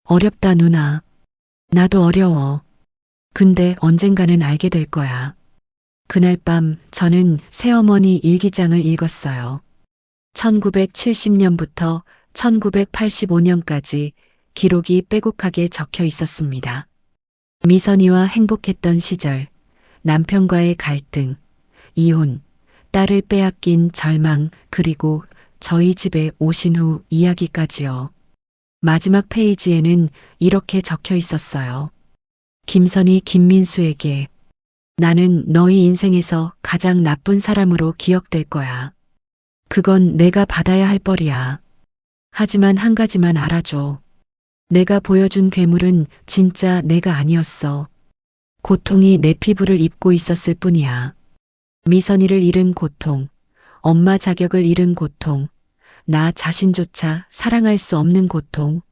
어렵다, 누나. 나도 어려워. 근데 언젠가는 알게 될 거야. 그날 밤 저는 새어머니 일기장을 읽었어요. 1970년부터 1985년까지 기록이 빼곡하게 적혀 있었습니다. 미선이와 행복했던 시절, 남편과의 갈등, 이혼, 딸을 빼앗긴 절망, 그리고 저희 집에 오신 후 이야기까지요. 마지막 페이지에는 이렇게 적혀 있었어요. 김선희 김민수에게 나는 너희 인생에서 가장 나쁜 사람으로 기억될 거야. 그건 내가 받아야 할 벌이야. 하지만 한 가지만 알아줘. 내가 보여준 괴물은 진짜 내가 아니었어. 고통이 내 피부를 입고 있었을 뿐이야. 미선이를 잃은 고통, 엄마 자격을 잃은 고통, 나 자신조차 사랑할 수 없는 고통.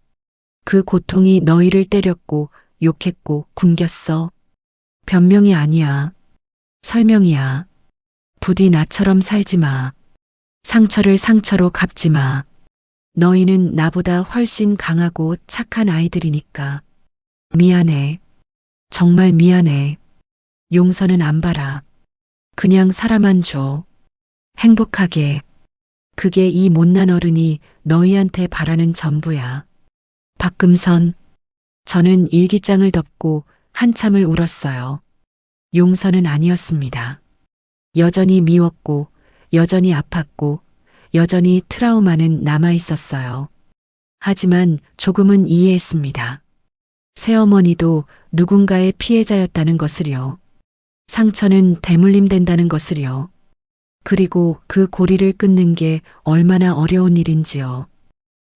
그 고통이 너희를 때렸고 욕했고 굶겼어. 변명이 아니야. 설명이야. 부디 나처럼 살지 마. 상처를 상처로 갚지 마. 너희는 나보다 훨씬 강하고 착한 아이들이니까. 미안해. 정말 미안해. 용서는 안 바라. 그냥 살아만 줘. 행복하게. 그게 이 못난 어른이 너희한테 바라는 전부야. 박금선. 저는 일기장을 덮고 한참을 울었어요. 용서는 아니었습니다. 여전히 미웠고, 여전히 아팠고, 여전히 트라우마는 남아 있었어요. 하지만 조금은 이해했습니다. 새어머니도 누군가의 피해자였다는 것을요. 상처는 대물림된다는 것을요. 그리고 그 고리를 끊는 게 얼마나 어려운 일인지요.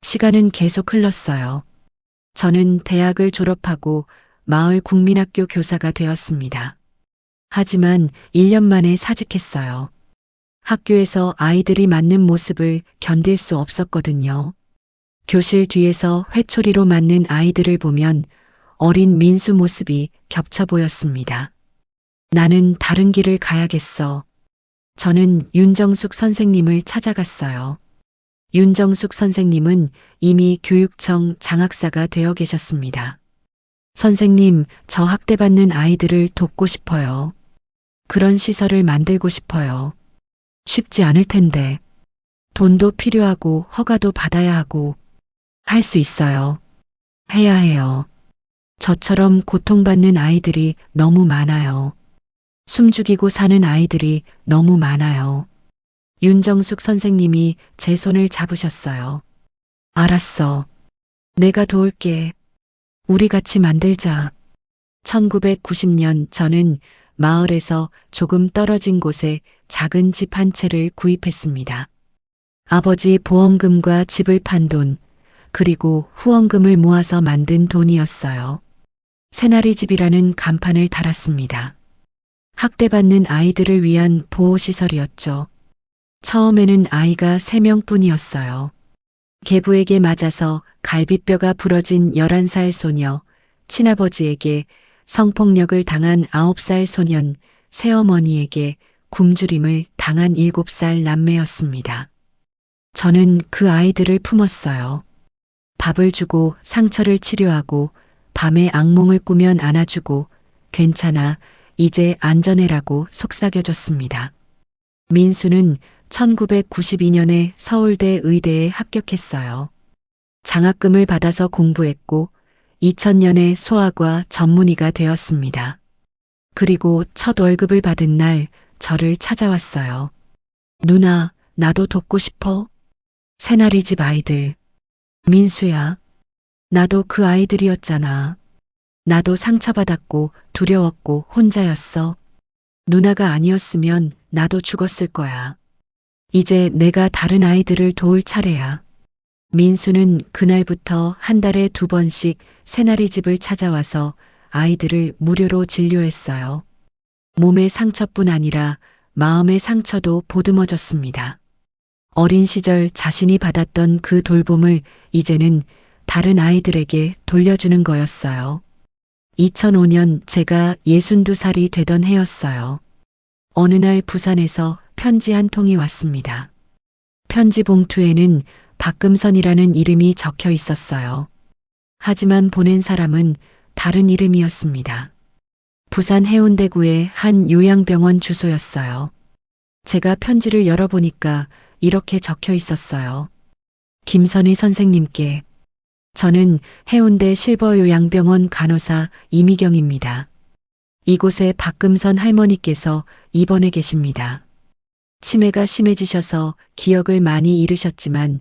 시간은 계속 흘렀어요. 저는 대학을 졸업하고 마을 국민학교 교사가 되었습니다. 하지만 1년 만에 사직했어요. 학교에서 아이들이 맞는 모습을 견딜 수 없었거든요. 교실 뒤에서 회초리로 맞는 아이들을 보면 어린 민수 모습이 겹쳐 보였습니다. 나는 다른 길을 가야겠어. 저는 윤정숙 선생님을 찾아갔어요. 윤정숙 선생님은 이미 교육청 장학사가 되어 계셨습니다. 선생님, 저 학대받는 아이들을 돕고 싶어요. 그런 시설을 만들고 싶어요. 쉽지 않을 텐데. 돈도 필요하고 허가도 받아야 하고. 할 수 있어요. 해야 해요. 저처럼 고통받는 아이들이 너무 많아요. 숨죽이고 사는 아이들이 너무 많아요. 윤정숙 선생님이 제 손을 잡으셨어요. 알았어. 내가 도울게. 우리 같이 만들자. 1990년 저는 마을에서 조금 떨어진 곳에 작은 집 한 채를 구입했습니다. 아버지 보험금과 집을 판 돈, 그리고 후원금을 모아서 만든 돈이었어요. 새나리 집이라는 간판을 달았습니다. 학대받는 아이들을 위한 보호시설이었죠. 처음에는 아이가 3명뿐이었어요. 계부에게 맞아서 갈비뼈가 부러진 11살 소녀, 친아버지에게 성폭력을 당한 9살 소년, 새어머니에게 굶주림을 당한 7살 남매였습니다. 저는 그 아이들을 품었어요. 밥을 주고 상처를 치료하고 밤에 악몽을 꾸면 안아주고 괜찮아, 이제 안전해라고 속삭여줬습니다. 민수는 1992년에 서울대 의대에 합격했어요. 장학금을 받아서 공부했고 2000년에 소아과 전문의가 되었습니다. 그리고 첫 월급을 받은 날 저를 찾아왔어요. 누나, 나도 돕고 싶어? 새나리 집 아이들. 민수야, 나도 그 아이들이었잖아. 나도 상처받았고 두려웠고 혼자였어. 누나가 아니었으면 나도 죽었을 거야. 이제 내가 다른 아이들을 도울 차례야. 민수는 그날부터 한 달에 2번씩 새나리 집을 찾아와서 아이들을 무료로 진료했어요. 몸의 상처뿐 아니라 마음의 상처도 보듬어줬습니다. 어린 시절 자신이 받았던 그 돌봄을 이제는 다른 아이들에게 돌려주는 거였어요. 2005년 제가 62살이 되던 해였어요. 어느 날 부산에서 편지 한 통이 왔습니다. 편지 봉투에는 박금선이라는 이름이 적혀 있었어요. 하지만 보낸 사람은 다른 이름이었습니다. 부산 해운대구의 한 요양병원 주소였어요. 제가 편지를 열어보니까 이렇게 적혀 있었어요. 김선희 선생님께. 저는 해운대 실버요양병원 간호사 이미경입니다. 이곳에 박금선 할머니께서 입원해 계십니다. 치매가 심해지셔서 기억을 많이 잃으셨지만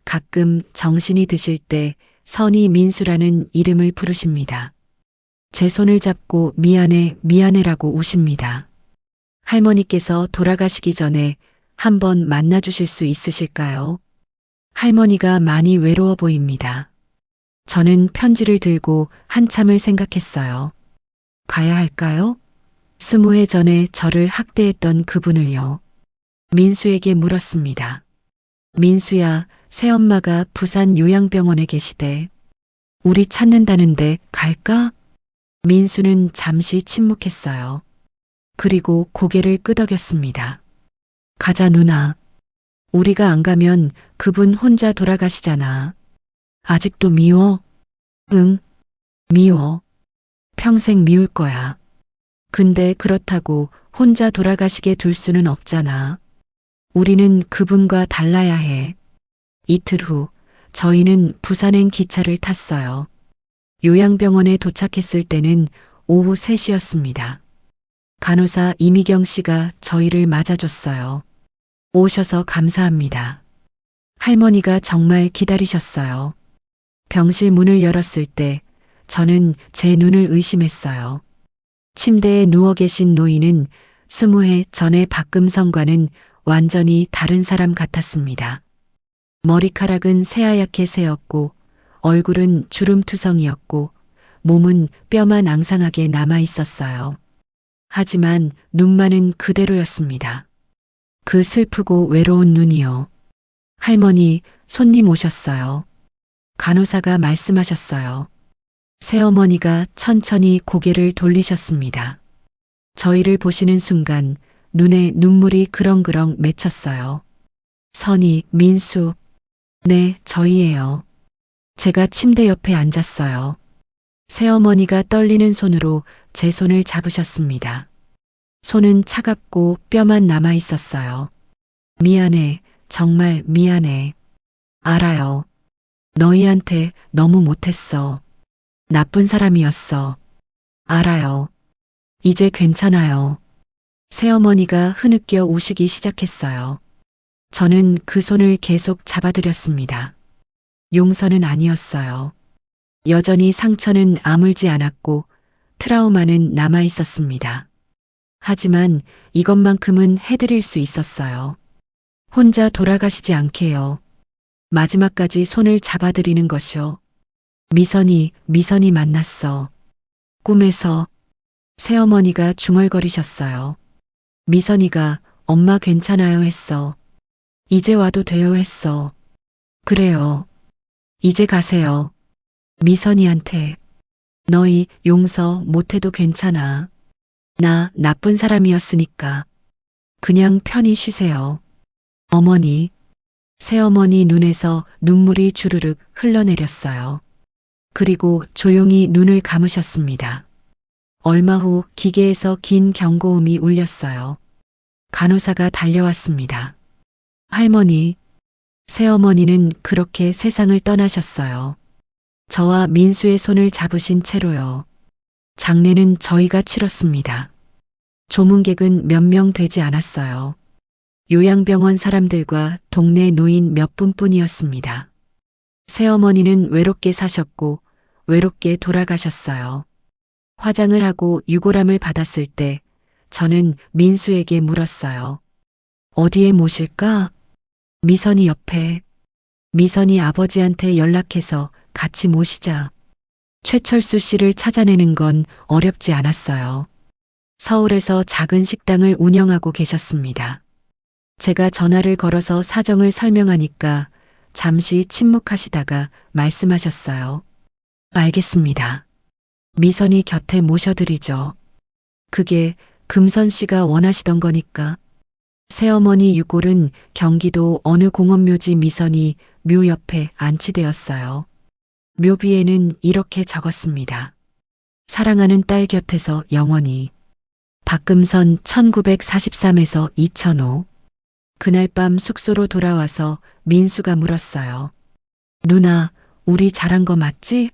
가끔 정신이 드실 때 선희 민수라는 이름을 부르십니다. 제 손을 잡고 미안해, 미안해라고 우십니다. 할머니께서 돌아가시기 전에 한번 만나주실 수 있으실까요? 할머니가 많이 외로워 보입니다. 저는 편지를 들고 한참을 생각했어요. 가야 할까요? 20해 전에 저를 학대했던 그분을요. 민수에게 물었습니다. 민수야, 새엄마가 부산 요양병원에 계시대. 우리 찾는다는데 갈까? 민수는 잠시 침묵했어요. 그리고 고개를 끄덕였습니다. 가자 누나. 우리가 안 가면 그분 혼자 돌아가시잖아. 아직도 미워? 응, 미워. 평생 미울 거야. 근데 그렇다고 혼자 돌아가시게 둘 수는 없잖아. 우리는 그분과 달라야 해. 이틀 후 저희는 부산행 기차를 탔어요. 요양병원에 도착했을 때는 오후 3시였습니다. 간호사 이미경 씨가 저희를 맞아줬어요. 오셔서 감사합니다. 할머니가 정말 기다리셨어요. 병실 문을 열었을 때 저는 제 눈을 의심했어요. 침대에 누워 계신 노인은 20해 전의 박금성과는 완전히 다른 사람 같았습니다. 머리카락은 새하얗게 새었고 얼굴은 주름투성이었고 몸은 뼈만 앙상하게 남아 있었어요. 하지만 눈만은 그대로였습니다. 그 슬프고 외로운 눈이요. 할머니, 손님 오셨어요. 간호사가 말씀하셨어요. 새어머니가 천천히 고개를 돌리셨습니다. 저희를 보시는 순간 눈에 눈물이 그렁그렁 맺혔어요. 선희, 민수. 네, 저희예요. 제가 침대 옆에 앉았어요. 새어머니가 떨리는 손으로 제 손을 잡으셨습니다. 손은 차갑고 뼈만 남아 있었어요. 미안해, 정말 미안해. 알아요. 너희한테 너무 못했어. 나쁜 사람이었어. 알아요. 이제 괜찮아요. 새어머니가 흐느껴 우시기 시작했어요. 저는 그 손을 계속 잡아드렸습니다. 용서는 아니었어요. 여전히 상처는 아물지 않았고 트라우마는 남아 있었습니다. 하지만 이것만큼은 해드릴 수 있었어요. 혼자 돌아가시지 않게요. 마지막까지 손을 잡아드리는 것이요. 미선이 만났어. 꿈에서 새어머니가 중얼거리셨어요. 미선이가 엄마 괜찮아요 했어. 이제 와도 돼요 했어. 그래요. 이제 가세요. 미선이한테 너희 용서 못해도 괜찮아. 나 나쁜 사람이었으니까. 그냥 편히 쉬세요. 어머니, 새어머니 눈에서 눈물이 주르륵 흘러내렸어요. 그리고 조용히 눈을 감으셨습니다. 얼마 후 기계에서 긴 경고음이 울렸어요. 간호사가 달려왔습니다. 할머니, 새어머니는 그렇게 세상을 떠나셨어요. 저와 민수의 손을 잡으신 채로요. 장례는 저희가 치렀습니다. 조문객은 몇 명 되지 않았어요. 요양병원 사람들과 동네 노인 몇 분뿐이었습니다. 새어머니는 외롭게 사셨고 외롭게 돌아가셨어요. 화장을 하고 유골함을 받았을 때 저는 민수에게 물었어요. 어디에 모실까? 미선이 옆에. 미선이 아버지한테 연락해서 같이 모시자. 최철수 씨를 찾아내는 건 어렵지 않았어요. 서울에서 작은 식당을 운영하고 계셨습니다. 제가 전화를 걸어서 사정을 설명하니까 잠시 침묵하시다가 말씀하셨어요. 알겠습니다. 미선이 곁에 모셔드리죠. 그게 금선 씨가 원하시던 거니까. 새어머니 유골은 경기도 어느 공원묘지 미선이 묘 옆에 안치되었어요. 묘비에는 이렇게 적었습니다. 사랑하는 딸 곁에서 영원히. 박금선 1943에서 2005. 그날 밤 숙소로 돌아와서 민수가 물었어요. 누나, 우리 잘한 거 맞지?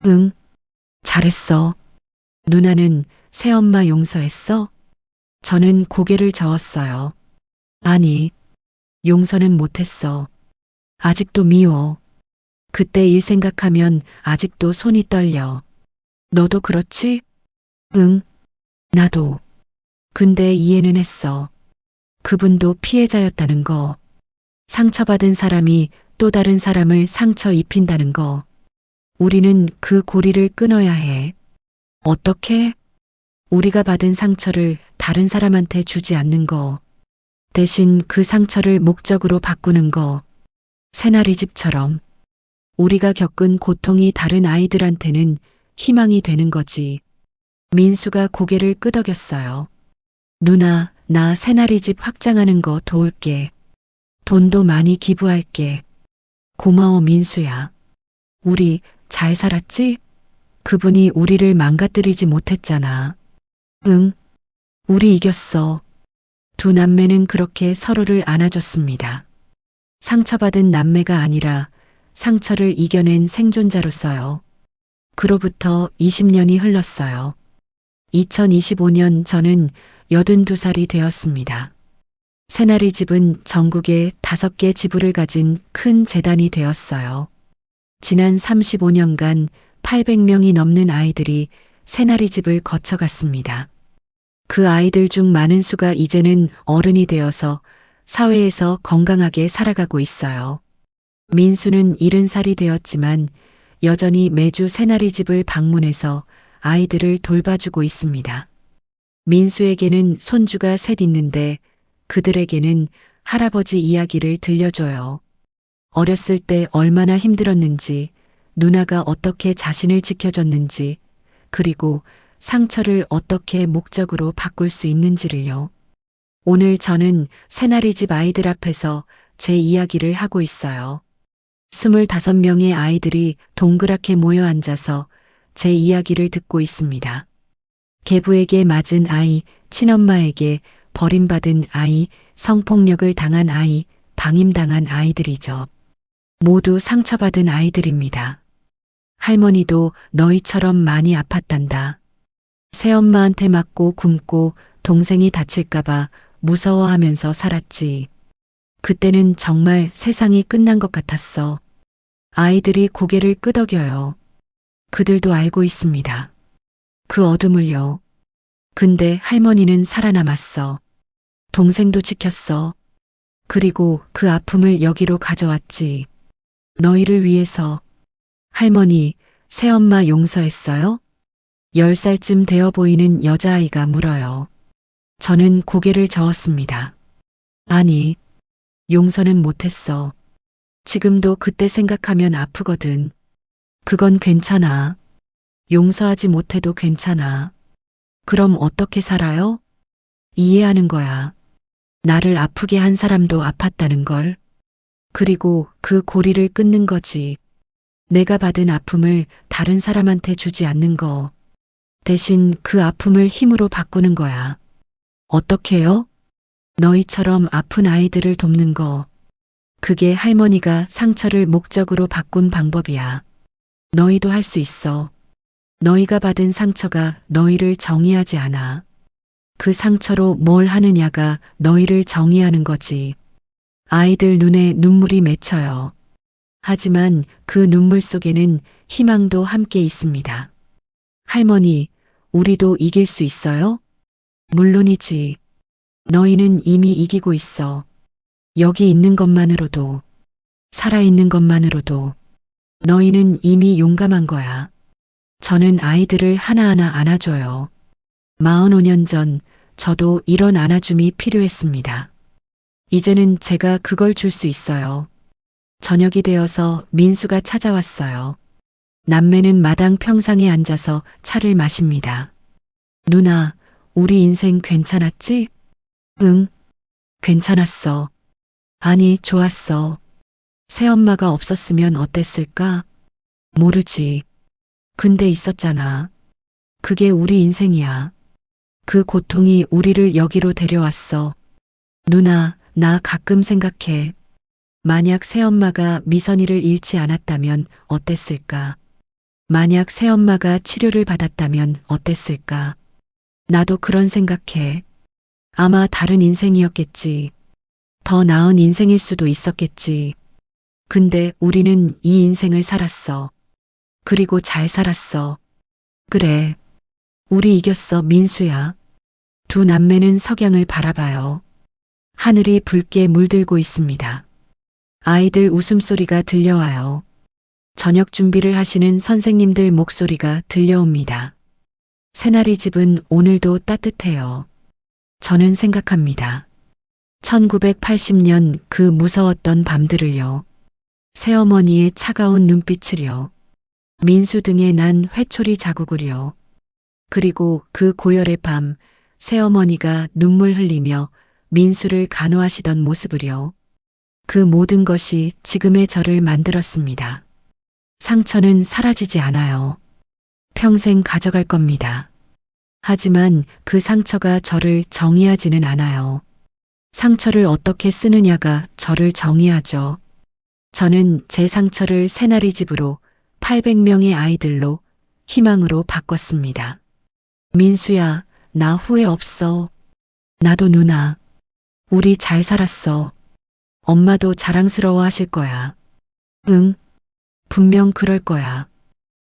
응, 잘했어. 누나는 새엄마 용서했어? 저는 고개를 저었어요. 아니, 용서는 못했어. 아직도 미워. 그때 일 생각하면 아직도 손이 떨려. 너도 그렇지? 응, 나도. 근데 이해는 했어. 그분도 피해자였다는 거. 상처받은 사람이 또 다른 사람을 상처 입힌다는 거. 우리는 그 고리를 끊어야 해. 어떻게? 우리가 받은 상처를 다른 사람한테 주지 않는 거. 대신 그 상처를 목적으로 바꾸는 거. 새나리 집처럼. 우리가 겪은 고통이 다른 아이들한테는 희망이 되는 거지. 민수가 고개를 끄덕였어요. 누나, 나 새나리 집 확장하는 거 도울게. 돈도 많이 기부할게. 고마워 민수야. 우리 잘 살았지? 그분이 우리를 망가뜨리지 못했잖아. 응, 우리 이겼어. 두 남매는 그렇게 서로를 안아줬습니다. 상처받은 남매가 아니라 상처를 이겨낸 생존자로서요. 그로부터 20년이 흘렀어요. 2025년 저는 82살이 되었습니다. 새나리 집은 전국에 5개 지부를 가진 큰 재단이 되었어요. 지난 35년간 800명이 넘는 아이들이 새나리 집을 거쳐갔습니다. 그 아이들 중 많은 수가 이제는 어른이 되어서 사회에서 건강하게 살아가고 있어요. 민수는 70살이 되었지만 여전히 매주 새나리 집을 방문해서 아이들을 돌봐주고 있습니다. 민수에게는 손주가 셋 있는데 그들에게는 할아버지 이야기를 들려줘요. 어렸을 때 얼마나 힘들었는지, 누나가 어떻게 자신을 지켜줬는지, 그리고 상처를 어떻게 목적으로 바꿀 수 있는지를요. 오늘 저는 새나리 집 아이들 앞에서 제 이야기를 하고 있어요. 25명의 아이들이 동그랗게 모여 앉아서 제 이야기를 듣고 있습니다. 계부에게 맞은 아이, 친엄마에게 버림받은 아이, 성폭력을 당한 아이, 방임당한 아이들이죠. 모두 상처받은 아이들입니다. 할머니도 너희처럼 많이 아팠단다. 새엄마한테 맞고 굶고 동생이 다칠까봐 무서워하면서 살았지. 그때는 정말 세상이 끝난 것 같았어. 아이들이 고개를 끄덕여요. 그들도 알고 있습니다. 그 어둠을요. 근데 할머니는 살아남았어. 동생도 지켰어. 그리고 그 아픔을 여기로 가져왔지. 너희를 위해서. 할머니, 새엄마 용서했어요? 10살쯤 되어 보이는 여자아이가 물어요. 저는 고개를 저었습니다. 아니, 용서는 못했어. 지금도 그때 생각하면 아프거든. 그건 괜찮아. 용서하지 못해도 괜찮아. 그럼 어떻게 살아요? 이해하는 거야. 나를 아프게 한 사람도 아팠다는 걸. 그리고 그 고리를 끊는 거지. 내가 받은 아픔을 다른 사람한테 주지 않는 거. 대신 그 아픔을 힘으로 바꾸는 거야. 어떻게요? 너희처럼 아픈 아이들을 돕는 거. 그게 할머니가 상처를 목적으로 바꾼 방법이야. 너희도 할 수 있어. 너희가 받은 상처가 너희를 정의하지 않아. 그 상처로 뭘 하느냐가 너희를 정의하는 거지. 아이들 눈에 눈물이 맺혀요. 하지만 그 눈물 속에는 희망도 함께 있습니다. 할머니, 우리도 이길 수 있어요? 물론이지. 너희는 이미 이기고 있어. 여기 있는 것만으로도, 살아있는 것만으로도, 너희는 이미 용감한 거야. 저는 아이들을 하나하나 안아줘요. 45년 전 저도 이런 안아줌이 필요했습니다. 이제는 제가 그걸 줄 수 있어요. 저녁이 되어서 민수가 찾아왔어요. 남매는 마당 평상에 앉아서 차를 마십니다. 누나, 우리 인생 괜찮았지? 응, 괜찮았어. 아니, 좋았어. 새엄마가 없었으면 어땠을까? 모르지. 근데 있었잖아. 그게 우리 인생이야. 그 고통이 우리를 여기로 데려왔어. 누나, 나 가끔 생각해. 만약 새엄마가 미선이를 잃지 않았다면 어땠을까? 만약 새엄마가 치료를 받았다면 어땠을까? 나도 그런 생각해. 아마 다른 인생이었겠지. 더 나은 인생일 수도 있었겠지. 근데 우리는 이 인생을 살았어. 그리고 잘 살았어. 그래. 우리 이겼어, 민수야. 두 남매는 석양을 바라봐요. 하늘이 붉게 물들고 있습니다. 아이들 웃음소리가 들려와요. 저녁 준비를 하시는 선생님들 목소리가 들려옵니다. 새나리 집은 오늘도 따뜻해요. 저는 생각합니다. 1980년 그 무서웠던 밤들을요. 새어머니의 차가운 눈빛을요. 민수 등에 난 회초리 자국을요. 그리고 그 고열의 밤 새어머니가 눈물 흘리며 민수를 간호하시던 모습을요. 그 모든 것이 지금의 저를 만들었습니다. 상처는 사라지지 않아요. 평생 가져갈 겁니다. 하지만 그 상처가 저를 정의하지는 않아요. 상처를 어떻게 쓰느냐가 저를 정의하죠. 저는 제 상처를 새나리 집으로 800명의 아이들로 희망으로 바꿨습니다. 민수야, 나 후회 없어. 나도 누나. 우리 잘 살았어. 엄마도 자랑스러워 하실 거야. 응, 분명 그럴 거야.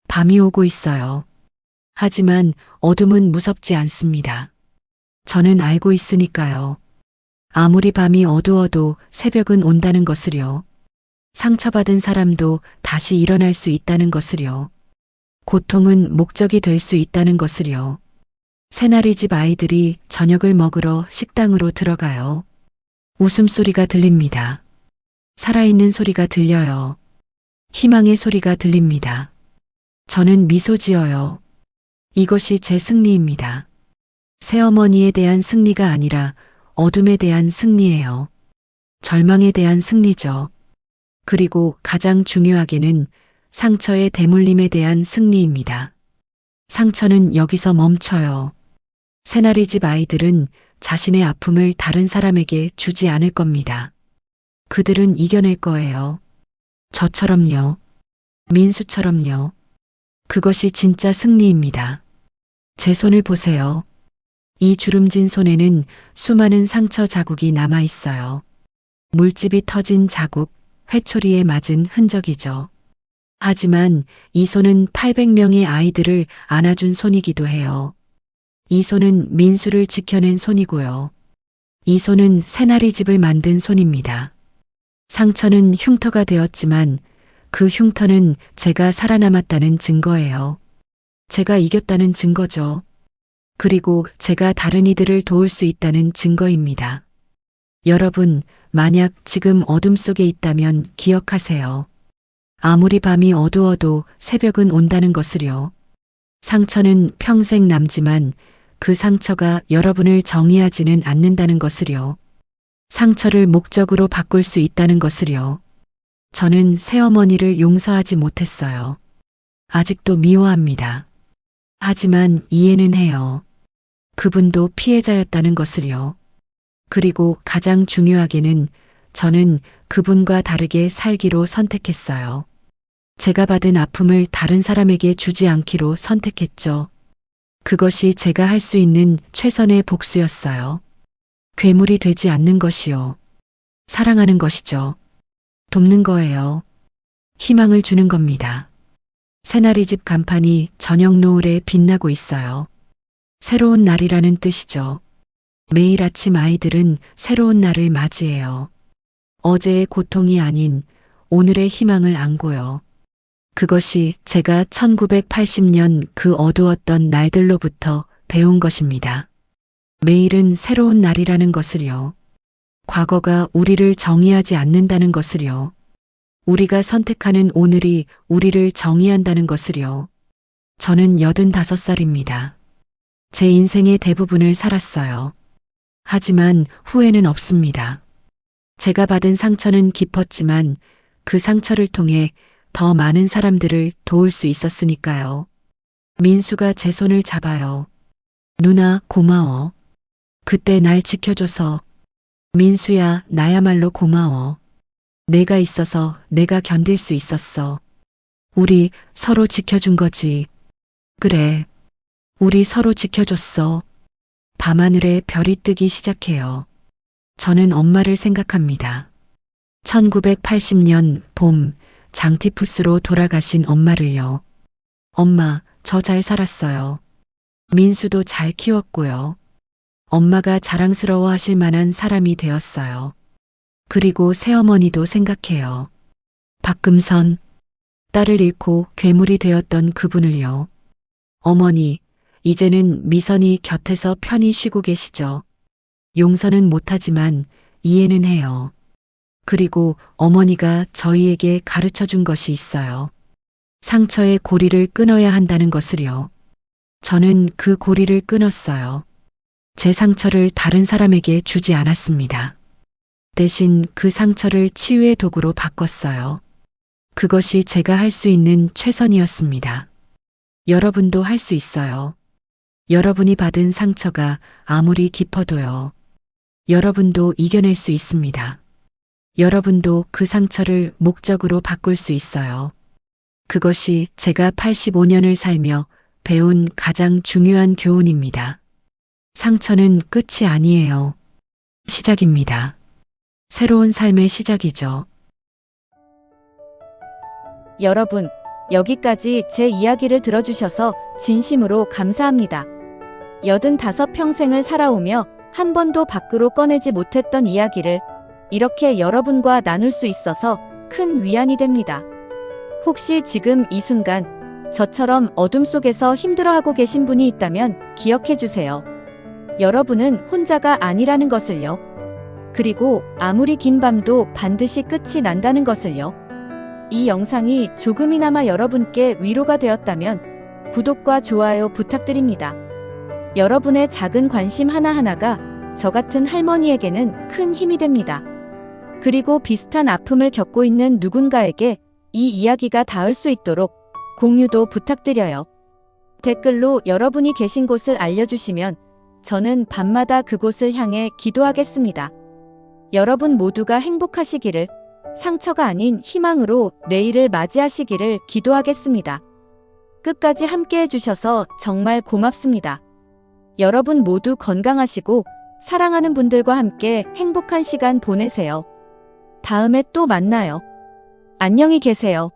밤이 오고 있어요. 하지만 어둠은 무섭지 않습니다. 저는 알고 있으니까요. 아무리 밤이 어두워도 새벽은 온다는 것을요. 상처받은 사람도 다시 일어날 수 있다는 것을요. 고통은 목적이 될 수 있다는 것을요. 새나리 집 아이들이 저녁을 먹으러 식당으로 들어가요. 웃음소리가 들립니다. 살아있는 소리가 들려요. 희망의 소리가 들립니다. 저는 미소 지어요. 이것이 제 승리입니다. 새어머니에 대한 승리가 아니라 어둠에 대한 승리예요. 절망에 대한 승리죠. 그리고 가장 중요하게는 상처의 대물림에 대한 승리입니다. 상처는 여기서 멈춰요. 새나리 집 아이들은 자신의 아픔을 다른 사람에게 주지 않을 겁니다. 그들은 이겨낼 거예요. 저처럼요. 민수처럼요. 그것이 진짜 승리입니다. 제 손을 보세요. 이 주름진 손에는 수많은 상처 자국이 남아 있어요. 물집이 터진 자국, 회초리에 맞은 흔적이죠. 하지만 이 손은 800명의 아이들을 안아준 손이기도 해요. 이 손은 민수를 지켜낸 손이고요. 이 손은 새나리집을 만든 손입니다. 상처는 흉터가 되었지만 그 흉터는 제가 살아남았다는 증거예요. 제가 이겼다는 증거죠. 그리고 제가 다른 이들을 도울 수 있다는 증거입니다. 여러분, 만약 지금 어둠 속에 있다면 기억하세요. 아무리 밤이 어두워도 새벽은 온다는 것을요. 상처는 평생 남지만 그 상처가 여러분을 정의하지는 않는다는 것을요. 상처를 목적으로 바꿀 수 있다는 것을요. 저는 새어머니를 용서하지 못했어요. 아직도 미워합니다. 하지만 이해는 해요. 그분도 피해자였다는 것을요. 그리고 가장 중요하게는 저는 그분과 다르게 살기로 선택했어요. 제가 받은 아픔을 다른 사람에게 주지 않기로 선택했죠. 그것이 제가 할 수 있는 최선의 복수였어요. 괴물이 되지 않는 것이요. 사랑하는 것이죠. 돕는 거예요. 희망을 주는 겁니다. 새나리집 간판이 저녁 노을에 빛나고 있어요. 새로운 날이라는 뜻이죠. 매일 아침 아이들은 새로운 날을 맞이해요. 어제의 고통이 아닌 오늘의 희망을 안고요. 그것이 제가 1980년 그 어두웠던 날들로부터 배운 것입니다. 매일은 새로운 날이라는 것을요. 과거가 우리를 정의하지 않는다는 것을요. 우리가 선택하는 오늘이 우리를 정의한다는 것을요. 저는 85살입니다. 제 인생의 대부분을 살았어요. 하지만 후회는 없습니다. 제가 받은 상처는 깊었지만 그 상처를 통해 더 많은 사람들을 도울 수 있었으니까요. 민수가 제 손을 잡아요. 누나, 고마워. 그때 날 지켜줘서. 민수야, 나야말로 고마워. 내가 있어서 내가 견딜 수 있었어. 우리 서로 지켜준 거지. 그래. 우리 서로 지켜줬어. 밤하늘에 별이 뜨기 시작해요. 저는 엄마를 생각합니다. 1980년 봄 장티푸스로 돌아가신 엄마를요. 엄마, 저 잘 살았어요. 민수도 잘 키웠고요. 엄마가 자랑스러워 하실 만한 사람이 되었어요. 그리고 새어머니도 생각해요. 박금선, 딸을 잃고 괴물이 되었던 그분을요. 어머니, 이제는 미선이 곁에서 편히 쉬고 계시죠. 용서는 못하지만 이해는 해요. 그리고 어머니가 저희에게 가르쳐 준 것이 있어요. 상처의 고리를 끊어야 한다는 것을요. 저는 그 고리를 끊었어요. 제 상처를 다른 사람에게 주지 않았습니다. 대신 그 상처를 치유의 도구로 바꿨어요. 그것이 제가 할 수 있는 최선이었습니다. 여러분도 할 수 있어요. 여러분이 받은 상처가 아무리 깊어도요. 여러분도 이겨낼 수 있습니다. 여러분도 그 상처를 목적으로 바꿀 수 있어요. 그것이 제가 85년을 살며 배운 가장 중요한 교훈입니다. 상처는 끝이 아니에요. 시작입니다. 새로운 삶의 시작이죠. 여러분, 여기까지 제 이야기를 들어주셔서 진심으로 감사합니다. 85평생을 살아오며 한 번도 밖으로 꺼내지 못했던 이야기를 이렇게 여러분과 나눌 수 있어서 큰 위안이 됩니다. 혹시 지금 이 순간 저처럼 어둠 속에서 힘들어하고 계신 분이 있다면 기억해 주세요. 여러분은 혼자가 아니라는 것을요. 그리고 아무리 긴 밤도 반드시 끝이 난다는 것을요. 이 영상이 조금이나마 여러분께 위로가 되었다면 구독과 좋아요 부탁드립니다. 여러분의 작은 관심 하나하나가 저 같은 할머니에게는 큰 힘이 됩니다. 그리고 비슷한 아픔을 겪고 있는 누군가에게 이 이야기가 닿을 수 있도록 공유도 부탁드려요. 댓글로 여러분이 계신 곳을 알려주시면 저는 밤마다 그곳을 향해 기도하겠습니다. 여러분 모두가 행복하시기를, 상처가 아닌 희망으로 내일을 맞이하시기를 기도하겠습니다. 끝까지 함께 해주셔서 정말 고맙습니다. 여러분 모두 건강하시고 사랑하는 분들과 함께 행복한 시간 보내세요. 다음에 또 만나요. 안녕히 계세요.